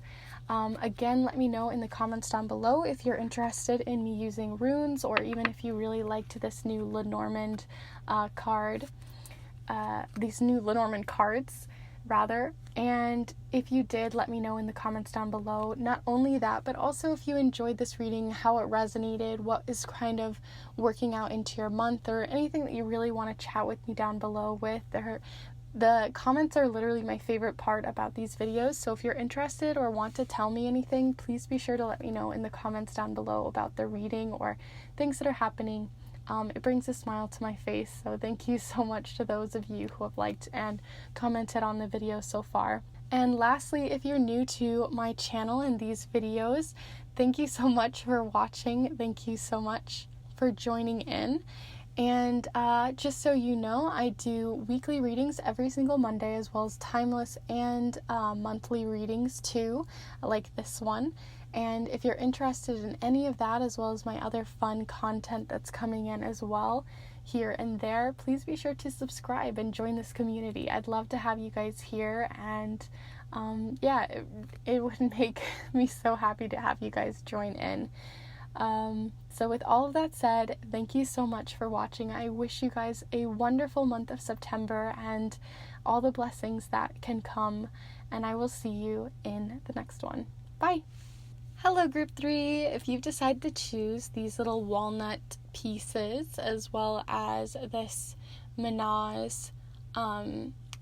Again, let me know in the comments down below if you're interested in me using runes, or even if you really liked this new Lenormand these new Lenormand cards rather. And if you did, let me know in the comments down below. Not only that, but also if you enjoyed this reading, how it resonated, what is kind of working out into your month, or anything that you really want to chat with me down below with. The comments are literally my favorite part about these videos, so if you're interested or want to tell me anything, please be sure to let me know in the comments down below about the reading or things that are happening. It brings a smile to my face, so thank you so much to those of you who have liked and commented on the video so far. And lastly, if you're new to my channel and these videos, thank you so much for watching. Thank you so much for joining in. And just so you know, I do weekly readings every single Monday, as well as timeless and monthly readings too, like this one. And if you're interested in any of that, as well as my other fun content that's coming in as well here and there, please be sure to subscribe and join this community. I'd love to have you guys here, and it would make me so happy to have you guys join in. So with all of that said, thank you so much for watching. I wish you guys a wonderful month of September and all the blessings that can come, and I will see you in the next one. Bye! Hello group 3, if you've decided to choose these little walnut pieces as well as this Mannaz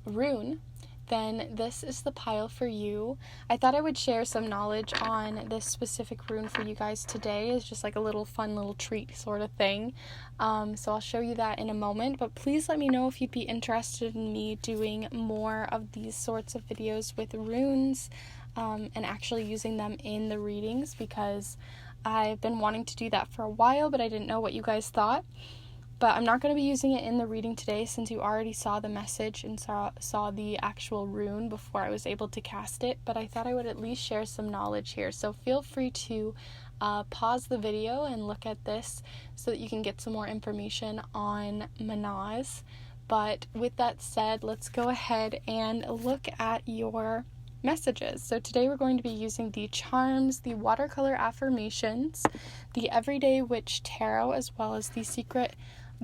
rune, then this is the pile for you. I thought I would share some knowledge on this specific rune for you guys today. It's just like a little fun little treat sort of thing. So I'll show you that in a moment, but please let me know if you'd be interested in me doing more of these sorts of videos with runes and actually using them in the readings, because I've been wanting to do that for a while, but I didn't know what you guys thought. But I'm not going to be using it in the reading today, since you already saw the message and saw the actual rune before I was able to cast it, but I thought I would at least share some knowledge here. So feel free to pause the video and look at this so that you can get some more information on Mannaz. But with that said, let's go ahead and look at your messages. So today we're going to be using the charms, the watercolor affirmations, the Everyday Witch Tarot, as well as the Secret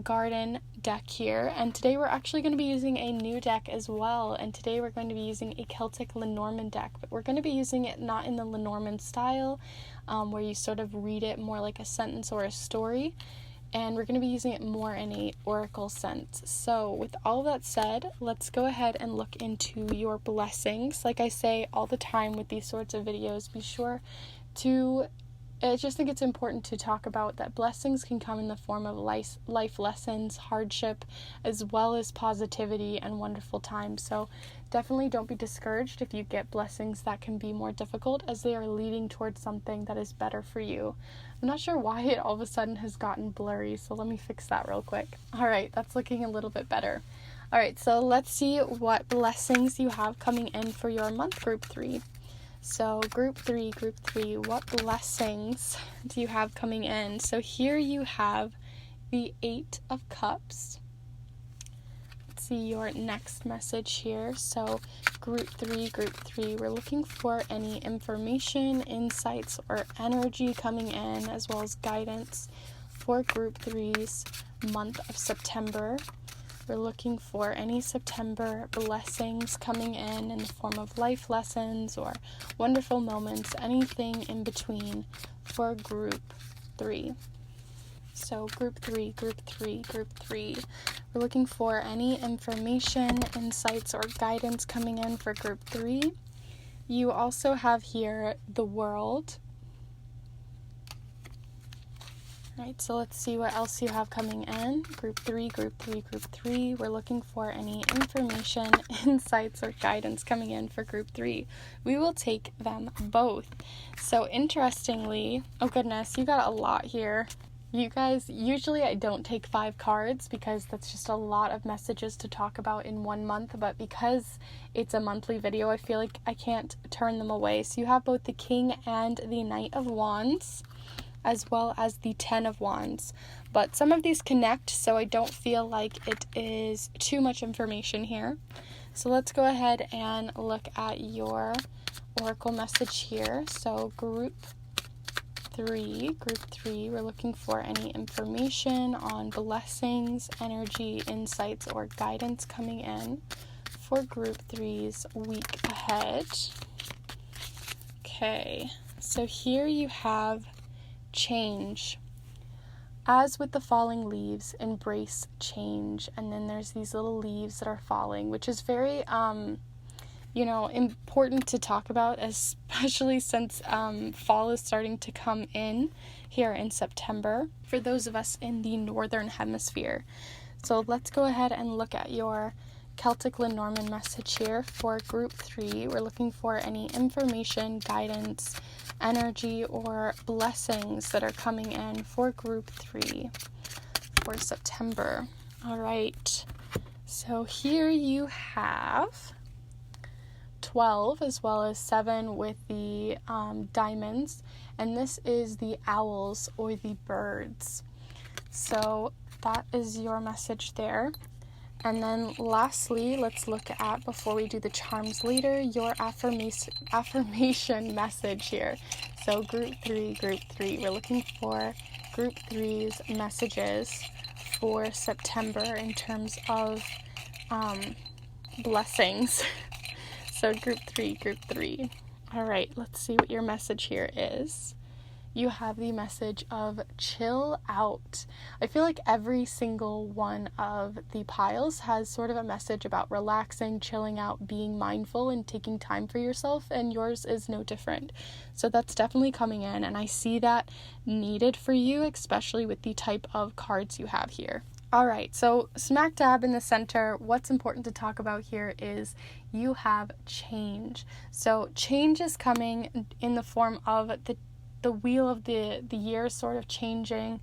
Garden deck here. And today we're actually going to be using a new deck as well, and today we're going to be using a Celtic Lenormand deck, but we're going to be using it not in the Lenormand style where you sort of read it more like a sentence or a story. and we're going to be using it more in a oracle sense. So with all that said, let's go ahead and look into your blessings. Like I say all the time with these sorts of videos, be sure to I just think it's important to talk about that blessings can come in the form of life lessons, hardship, as well as positivity and wonderful times. So definitely don't be discouraged if you get blessings that can be more difficult, as they are leading towards something that is better for you. I'm not sure why it all of a sudden has gotten blurry, so let me fix that real quick. All right, that's looking a little bit better. All right, so let's see what blessings you have coming in for your month, group 3. So group three, what blessings do you have coming in? So here you have the 8 of Cups. Let's see your next message here. So group three, we're looking for any information, insights, or energy coming in, as well as guidance for group 3's month of September. We're looking for any September blessings coming in the form of life lessons or wonderful moments, anything in between for group 3. So group 3, we're looking for any information, insights, or guidance coming in for group 3. You also have here the World. Right, so let's see what else you have coming in. Group 3. We're looking for any information, insights, or guidance coming in for group 3. We will take them both. So interestingly, oh goodness, you got a lot here. You guys, usually I don't take 5 cards because that's just a lot of messages to talk about in one month, but because it's a monthly video, I feel like I can't turn them away. So you have both the King and the Knight of Wands, as well as the 10 of Wands. But some of these connect, so I don't feel like it is too much information here. So let's go ahead and look at your oracle message here. So group 3, we're looking for any information on blessings, energy, insights, or guidance coming in for group 3's week ahead. Okay, so here you have change. As with the falling leaves, embrace change. And then there's these little leaves that are falling, which is very important to talk about, especially since fall is starting to come in here in September for those of us in the northern hemisphere. So let's go ahead and look at your Celtic Lenormand message here for group 3. We're looking for any information, guidance, energy, or blessings that are coming in for group 3 for September. All right, so here you have 12 as well as 7 with the diamonds, and this is the owls or the birds. So that is your message there. And then lastly, let's look at, before we do the charms later, your affirmation message here. So group 3, we're looking for group 3's messages for September in terms of blessings. So group 3. All right, let's see what your message here is. You have the message of chill out. I feel like every single one of the piles has sort of a message about relaxing, chilling out, being mindful, and taking time for yourself, and yours is no different. So that's definitely coming in, and I see that needed for you, especially with the type of cards you have here. All right, so smack dab in the center, what's important to talk about here is you have change. So change is coming in the form of the wheel of the year sort of changing,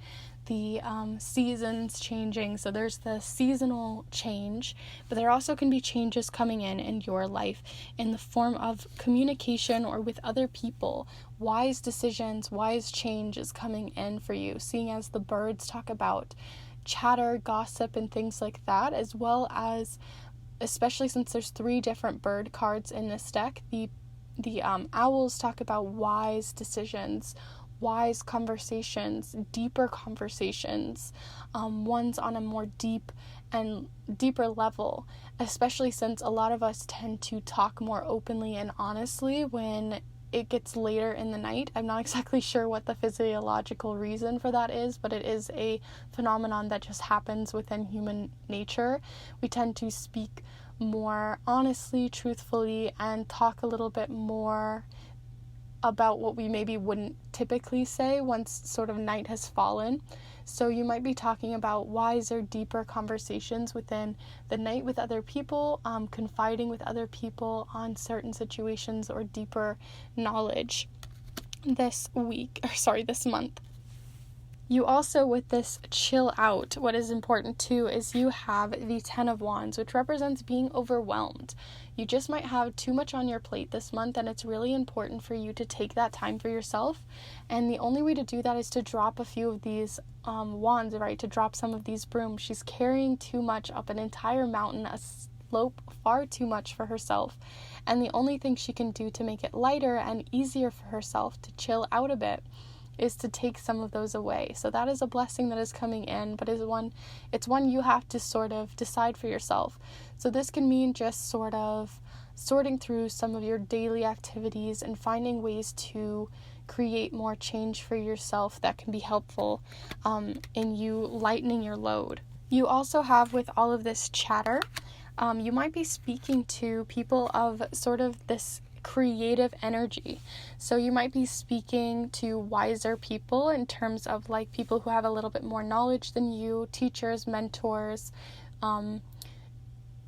the seasons changing. So there's the seasonal change, but there also can be changes coming in your life in the form of communication or with other people. Wise decisions, wise change is coming in for you, seeing as the birds talk about chatter, gossip, and things like that, as well as, especially since there's 3 different bird cards in this deck, the owls talk about wise decisions, wise conversations, deeper conversations, ones on a more deeper level, especially since a lot of us tend to talk more openly and honestly when it gets later in the night. I'm not exactly sure what the physiological reason for that is, but it is a phenomenon that just happens within human nature. We tend to speak more honestly, truthfully, and talk a little bit more about what we maybe wouldn't typically say once sort of night has fallen. So you might be talking about wiser, deeper conversations within the night with other people, confiding with other people on certain situations or deeper knowledge this month. You also, with this chill out, what is important too is you have the 10 of Wands, which represents being overwhelmed. You just might have too much on your plate this month, and it's really important for you to take that time for yourself. And the only way to do that is to drop a few of these wands, right? To drop some of these brooms. She's carrying too much up an entire mountain, a slope far too much for herself. And the only thing she can do to make it lighter and easier for herself to chill out a bit is to take some of those away. So that is a blessing that is coming in, but it's one you have to sort of decide for yourself. So this can mean just sort of sorting through some of your daily activities and finding ways to create more change for yourself that can be helpful in you lightening your load. You also have, with all of this chatter, you might be speaking to people of sort of this creative energy. So you might be speaking to wiser people in terms of like people who have a little bit more knowledge than you, teachers, mentors,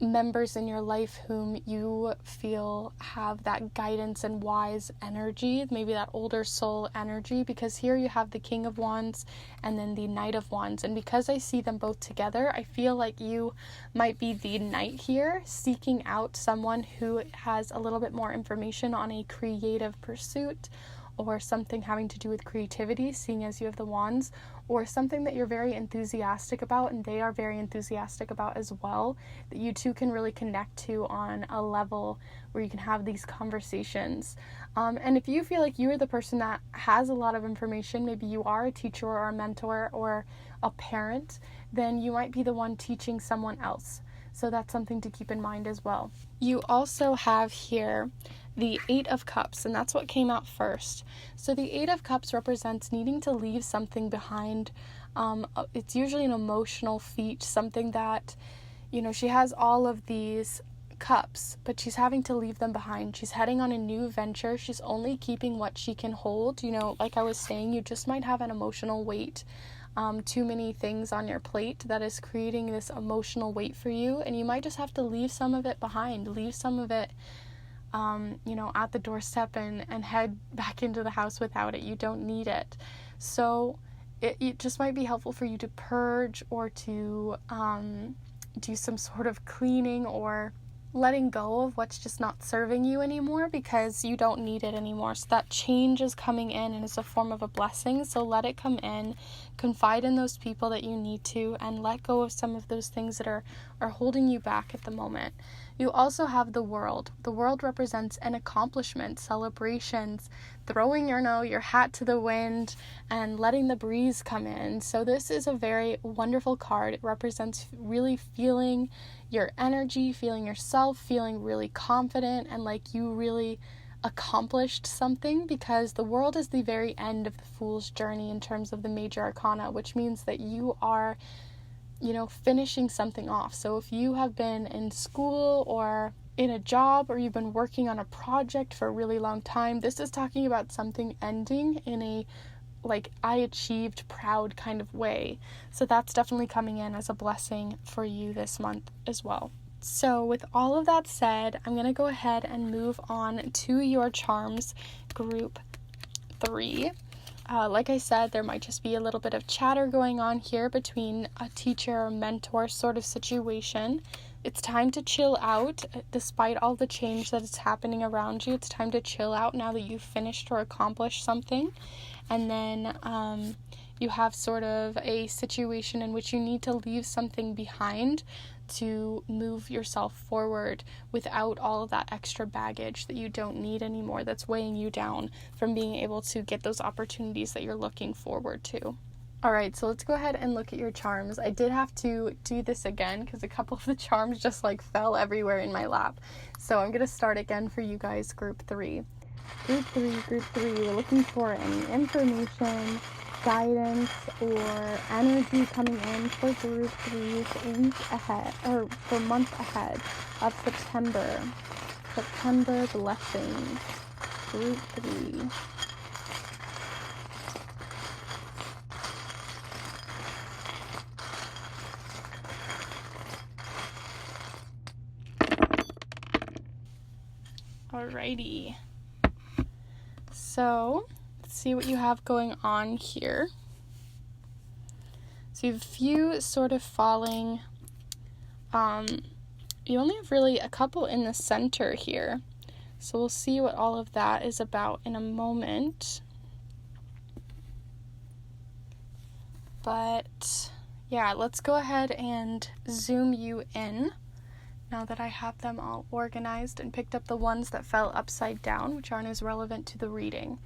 members in your life whom you feel have that guidance and wise energy, maybe that older soul energy, because here you have the King of Wands and then the Knight of Wands. And because I see them both together, I feel like you might be the Knight here, seeking out someone who has a little bit more information on a creative pursuit or something having to do with creativity, seeing as you have the wands, or something that you're very enthusiastic about and they are very enthusiastic about as well, that you two can really connect to on a level where you can have these conversations. And if you feel like you are the person that has a lot of information, maybe you are a teacher or a mentor or a parent, then you might be the one teaching someone else. So that's something to keep in mind as well. You also have here the Eight of Cups, and that's what came out first. So the Eight of Cups represents needing to leave something behind. It's usually an emotional feat, something that, she has all of these cups, but she's having to leave them behind. She's heading on a new venture. She's only keeping what she can hold. Like I was saying, you just might have an emotional weight. Too many things on your plate that is creating this emotional weight for you, and you might just have to leave some of it behind, leave some of it at the doorstep and head back into the house without it. You don't need it. So it just might be helpful for you to purge or to do some sort of cleaning or letting go of what's just not serving you anymore because you don't need it anymore. So that change is coming in and it's a form of a blessing. So let it come in, confide in those people that you need to, and let go of some of those things that are holding you back at the moment. You also have the World. The World represents an accomplishment, celebrations, throwing your hat to the wind and letting the breeze come in. So this is a very wonderful card. It represents really feeling your energy, feeling yourself, feeling really confident and like you really accomplished something, because the World is the very end of the Fool's journey in terms of the major arcana, which means that you are finishing something off. So if you have been in school or in a job or you've been working on a project for a really long time, this is talking about something ending in a I achieved proud kind of way. So that's definitely coming in as a blessing for you this month as well. So with all of that said, I'm going to go ahead and move on to your charms group 3. Like I said, there might just be a little bit of chatter going on here between a teacher or mentor sort of situation. It's time to chill out. Despite all the change that is happening around you, it's time to chill out now that you've finished or accomplished something. And then you have sort of a situation in which you need to leave something behind to move yourself forward without all of that extra baggage that you don't need anymore, that's weighing you down from being able to get those opportunities that you're looking forward to. Alright, so let's go ahead and look at your charms. I did have to do this again because a couple of the charms just fell everywhere in my lap. So I'm going to start again for you guys, group 3. Group 3, we're looking for any information, guidance, or energy coming in for Group 3's week ahead, or for month ahead of September. September blessings. Group 3. Alrighty. So, let's see what you have going on here. So you have a few sort of falling, you only have really a couple in the center here. So we'll see what all of that is about in a moment. But yeah, let's go ahead and zoom you in now that I have them all organized and picked up the ones that fell upside down, which aren't as relevant to the reading.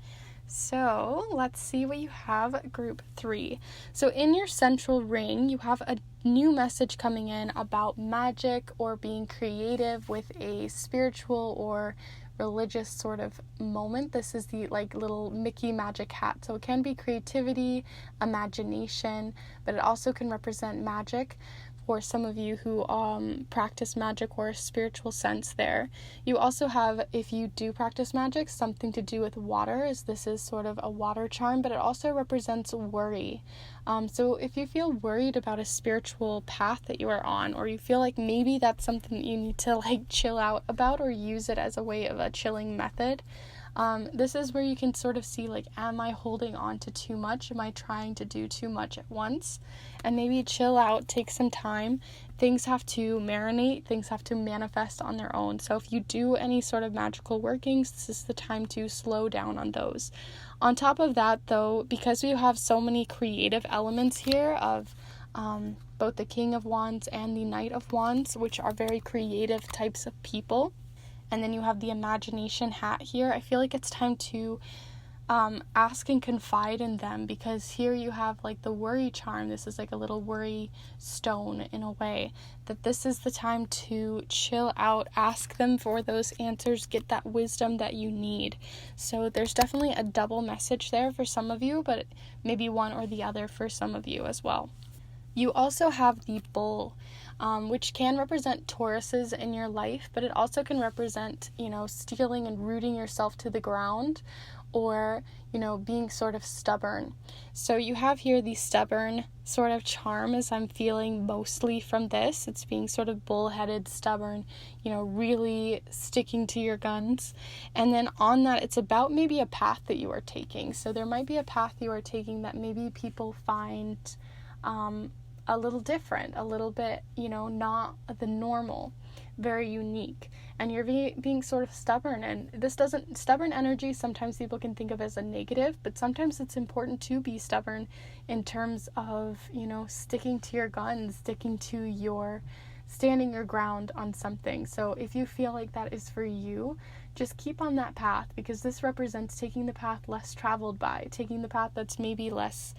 So let's see what you have, Group 3. So in your central ring, you have a new message coming in about magic or being creative with a spiritual or religious sort of moment. This is the little Mickey magic hat. So it can be creativity, imagination, but it also can represent magic for some of you who practice magic or a spiritual sense there. You also have, if you do practice magic, something to do with water, as this is sort of a water charm, but it also represents worry. So if you feel worried about a spiritual path that you are on, or you feel like maybe that's something that you need to chill out about or use it as a way of a chilling method, this is where you can sort of see, am I holding on to too much? Am I trying to do too much at once? And maybe chill out, take some time. Things have to marinate, things have to manifest on their own. So if you do any sort of magical workings, this is the time to slow down on those. On top of that, though, because we have so many creative elements here of both the King of Wands and the Knight of Wands, which are very creative types of people, and then you have the imagination hat here, I feel like it's time to ask and confide in them, because here you have the worry charm. This is a little worry stone in a way, that this is the time to chill out, ask them for those answers, get that wisdom that you need. So there's definitely a double message there for some of you, but maybe one or the other for some of you as well. You also have the bull, which can represent Tauruses in your life, but it also can represent, stealing and rooting yourself to the ground, or, being sort of stubborn. So you have here the stubborn sort of charm, as I'm feeling mostly from this. It's being sort of bullheaded, stubborn, really sticking to your guns. And then on that, it's about maybe a path that you are taking. So there might be a path you are taking that maybe people find a little different, a little bit, not the normal, very unique, and you're being sort of stubborn. And stubborn energy, sometimes people can think of as a negative, but sometimes it's important to be stubborn in terms of, sticking to your guns, standing your ground on something. So if you feel like that is for you, just keep on that path, because this represents taking the path less traveled by, taking the path that's maybe less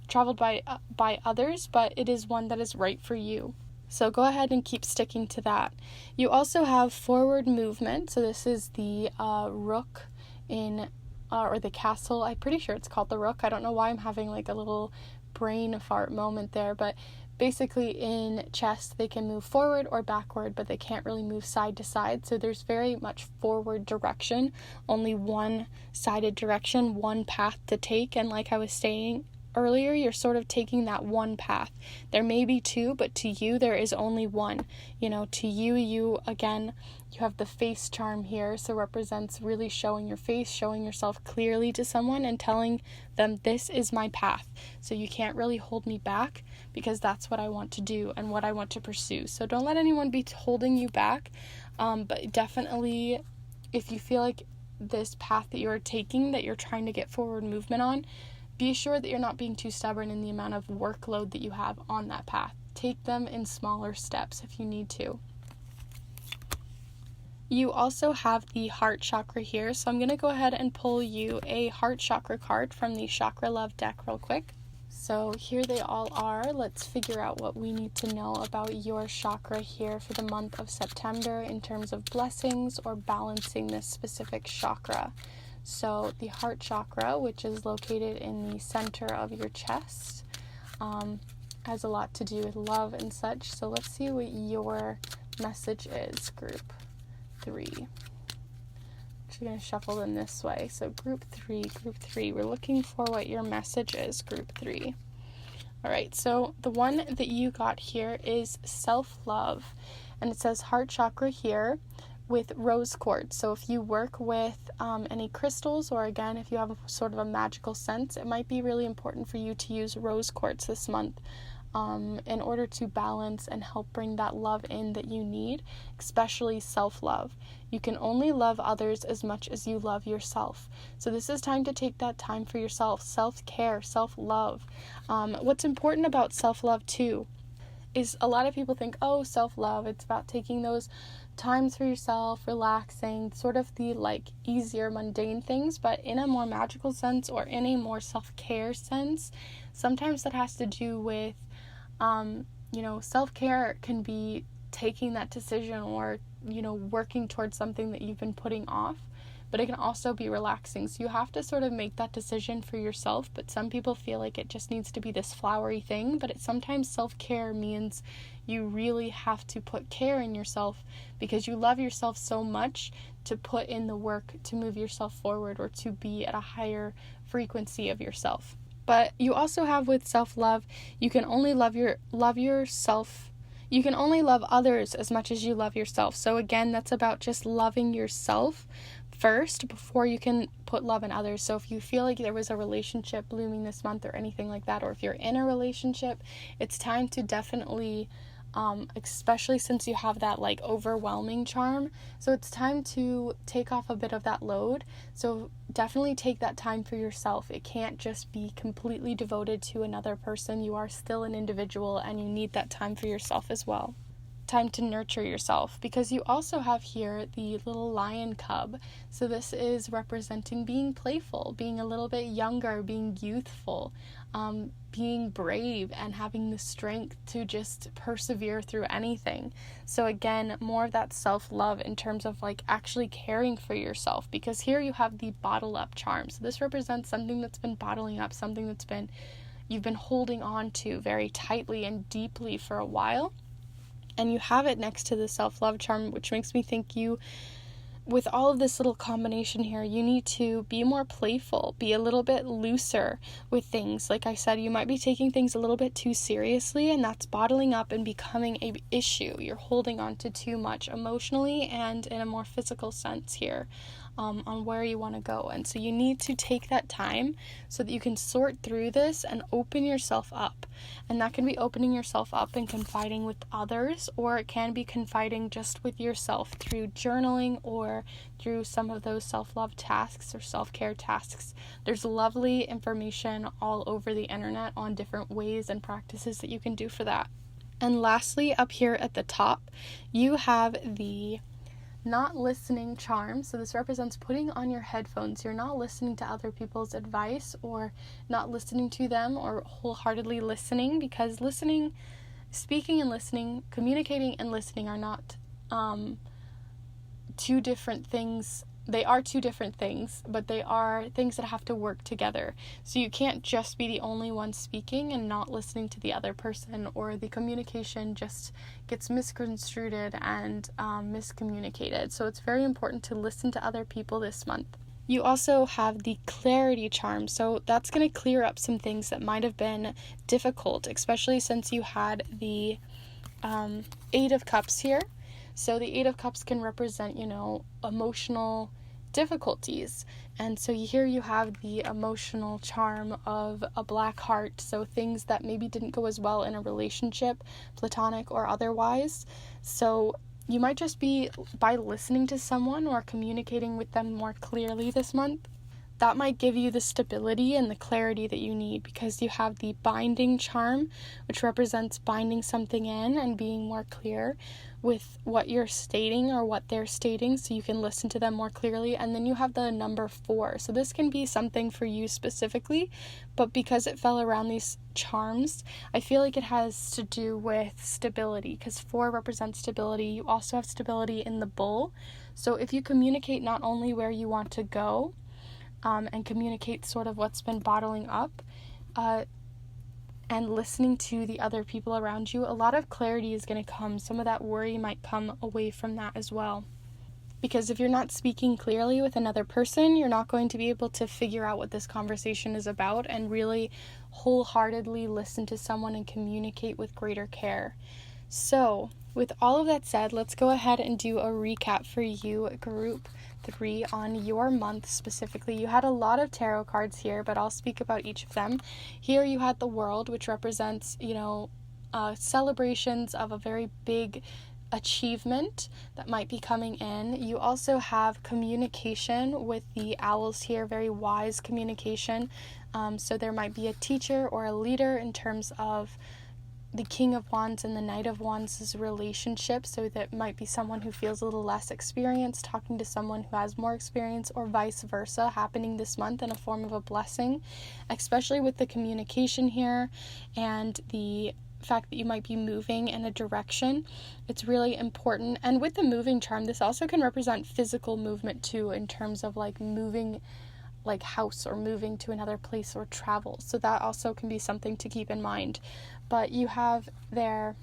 traveled by others, but it is one that is right for you. So go ahead and keep sticking to that. You also have forward movement. So this is the rook in, or the castle. I'm pretty sure it's called the rook. I don't know why I'm having a little brain fart moment there, but basically in chess they can move forward or backward, but they can't really move side to side. So there's very much forward direction, only one-sided direction, one path to take. And like I was saying earlier, you're sort of taking that one path. There may be two, but to you there is only one. To you again, you have the face charm here, so represents really showing your face, showing yourself clearly to someone and telling them, this is my path, so you can't really hold me back, because that's what I want to do and what I want to pursue. So don't let anyone be holding you back, but definitely if you feel like this path that you're taking, that you're trying to get forward movement on, be sure that you're not being too stubborn in the amount of workload that you have on that path. Take them in smaller steps if you need to. You also have the heart chakra here, so I'm going to go ahead and pull you a heart chakra card from the Chakra Love deck real quick. So here they all are. Let's figure out what we need to know about your chakra here for the month of September in terms of blessings or balancing this specific chakra. So the heart chakra, which is located in the center of your chest, has a lot to do with love and such. So let's see what your message is, group 3. Actually going to shuffle them this way. So group 3, we're looking for what your message is, group 3. All right, so the one that you got here is self-love, and it says heart chakra here with rose quartz. So if you work with any crystals, or again, if you have sort of a magical sense, it might be really important for you to use rose quartz this month in order to balance and help bring that love in that you need, especially self-love. You can only love others as much as you love yourself. So this is time to take that time for yourself, self-care, self-love. What's important about self-love too is a lot of people think, oh, self-love, it's about taking those times for yourself, relaxing, sort of the like easier mundane things, but in a more magical sense or in a more self-care sense, sometimes that has to do with self-care can be taking that decision or, working towards something that you've been putting off, but it can also be relaxing. So you have to sort of make that decision for yourself, but some people feel like it just needs to be this flowery thing, but sometimes self-care means you really have to put care in yourself because you love yourself so much to put in the work to move yourself forward or to be at a higher frequency of yourself. But you also have with self-love, you can only love yourself. You can only love others as much as you love yourself. So again, that's about just loving yourself first before you can put love in others. So if you feel like there was a relationship blooming this month or anything like that, or if you're in a relationship, it's time to definitely especially since you have that like overwhelming charm. So it's time to take off a bit of that load. So definitely take that time for yourself. It can't just be completely devoted to another person. You are still an individual and you need that time for yourself as well. Time to nurture yourself, because you also have here the little lion cub. So this is representing being playful, being a little bit younger, being youthful, being brave and having the strength to just persevere through anything. So again, more of that self-love in terms of like actually caring for yourself, because here you have the bottle up charm. So this represents something that's been bottling up, something that's you've been holding on to very tightly and deeply for a while. And you have it next to the self-love charm, which makes me think with all of this little combination here, you need to be more playful, be a little bit looser with things. Like I said, you might be taking things a little bit too seriously, and that's bottling up and becoming an issue. You're holding on to too much emotionally and in a more physical sense here. On where you want to go. And so you need to take that time so that you can sort through this and open yourself up. And that can be opening yourself up and confiding with others, or it can be confiding just with yourself through journaling or through some of those self-love tasks or self-care tasks. There's lovely information all over the internet on different ways and practices that you can do for that. And lastly, up here at the top, you have the not listening charm. So this represents putting on your headphones. You're not listening to other people's advice or not listening to them or wholeheartedly listening, because speaking and listening, communicating and listening are not two different things. They are two different things, but they are things that have to work together. So you can't just be the only one speaking and not listening to the other person, or the communication just gets misconstrued and miscommunicated. So it's very important to listen to other people this month. You also have the clarity charm. So that's going to clear up some things that might have been difficult, especially since you had the 8 of Cups here. So the 8 of Cups can represent, emotional difficulties. And so here you have the emotional charm of a black heart. So things that maybe didn't go as well in a relationship, platonic or otherwise. So you might just be, by listening to someone or communicating with them more clearly this month, that might give you the stability and the clarity that you need, because you have the binding charm, which represents binding something in and being more clear with what you're stating or what they're stating, so you can listen to them more clearly. And then you have the number 4. So this can be something for you specifically, but because it fell around these charms, I feel like it has to do with stability, because 4 represents stability. You also have stability in the bull. So if you communicate not only where you want to go, and communicate sort of what's been bottling up, and listening to the other people around you, a lot of clarity is going to come. Some of that worry might come away from that as well. Because if you're not speaking clearly with another person, you're not going to be able to figure out what this conversation is about and really wholeheartedly listen to someone and communicate with greater care. So, with all of that said, let's go ahead and do a recap for you, group 3, on your month specifically. You had a lot of tarot cards here, but I'll speak about each of them. Here you had the World, which represents, celebrations of a very big achievement that might be coming in. You also have communication with the owls here, very wise communication. So there might be a teacher or a leader in terms of the King of Wands and the Knight of Wands' relationship, so that might be someone who feels a little less experienced talking to someone who has more experience, or vice versa, happening this month in a form of a blessing, especially with the communication here and the fact that you might be moving in a direction. It's really important. And with the moving charm, this also can represent physical movement too, in terms of like moving like house or moving to another place or travel. So that also can be something to keep in mind. But you have there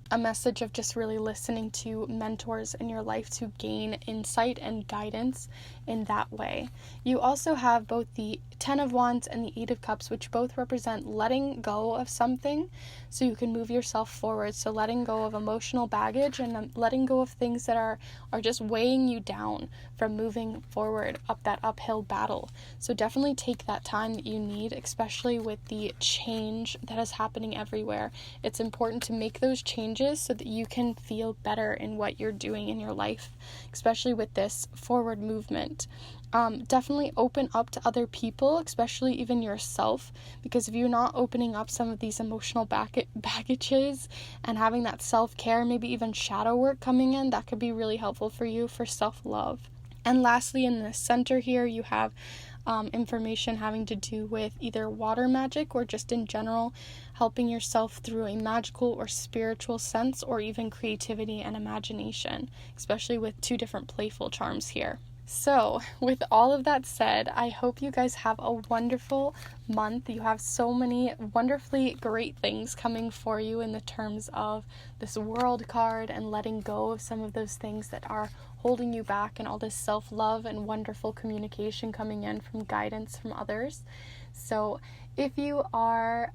a message of just really listening to mentors in your life to gain insight and guidance in that way. You also have both the 10 of Wands and the 8 of Cups, which both represent letting go of something so you can move yourself forward. So letting go of emotional baggage and letting go of things that are just weighing you down from moving forward up that uphill battle. So definitely take that time that you need, especially with the change that is happening everywhere. It's important to make those changes so that you can feel better in what you're doing in your life, especially with this forward movement. Definitely open up to other people, especially even yourself, because if you're not opening up some of these emotional baggages and having that self-care, maybe even shadow work coming in, that could be really helpful for you for self-love. And lastly, in the center here, you have information having to do with either water magic or just in general helping yourself through a magical or spiritual sense, or even creativity and imagination, especially with 2 different playful charms here. So, with all of that said, I hope you guys have a wonderful month. You have so many wonderfully great things coming for you in the terms of this World card and letting go of some of those things that are holding you back, and all this self-love and wonderful communication coming in from guidance from others. So, if you are,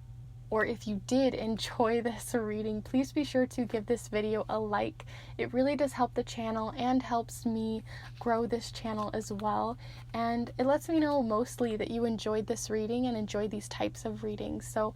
or if you did enjoy this reading, please be sure to give this video a like. It really does help the channel and helps me grow this channel as well. And it lets me know mostly that you enjoyed this reading and enjoyed these types of readings. So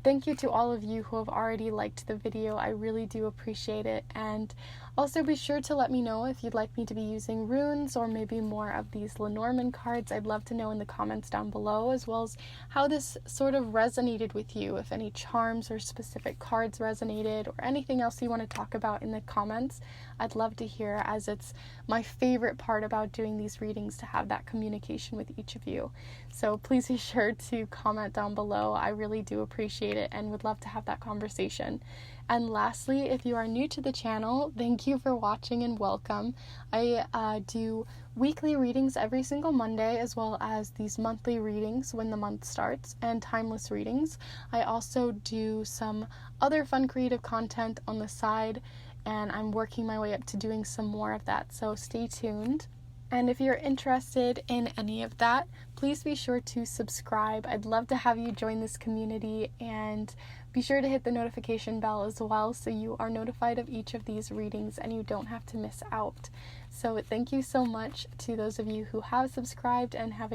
thank you to all of you who have already liked the video. I really do appreciate it. And also be sure to let me know if you'd like me to be using runes or maybe more of these Lenormand cards. I'd love to know in the comments down below, as well as how this sort of resonated with you, if any charms or specific cards resonated, or anything else you want to talk about in the comments. I'd love to hear, as it's my favorite part about doing these readings, to have that communication with each of you. So please be sure to comment down below. I really do appreciate it and would love to have that conversation. And lastly, if you are new to the channel, thank you for watching and welcome. I do weekly readings every single Monday, as well as these monthly readings when the month starts, and timeless readings. I also do some other fun creative content on the side, and I'm working my way up to doing some more of that, so stay tuned. And if you're interested in any of that, please be sure to subscribe. I'd love to have you join this community, and be sure to hit the notification bell as well so you are notified of each of these readings and you don't have to miss out. So thank you so much to those of you who have subscribed and have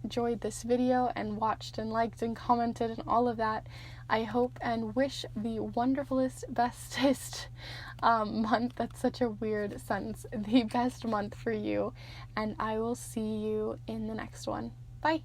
enjoyed this video and watched and liked and commented and all of that. I hope and wish the wonderfulest, bestest month. That's such a weird sentence. The best month for you. And I will see you in the next one. Bye.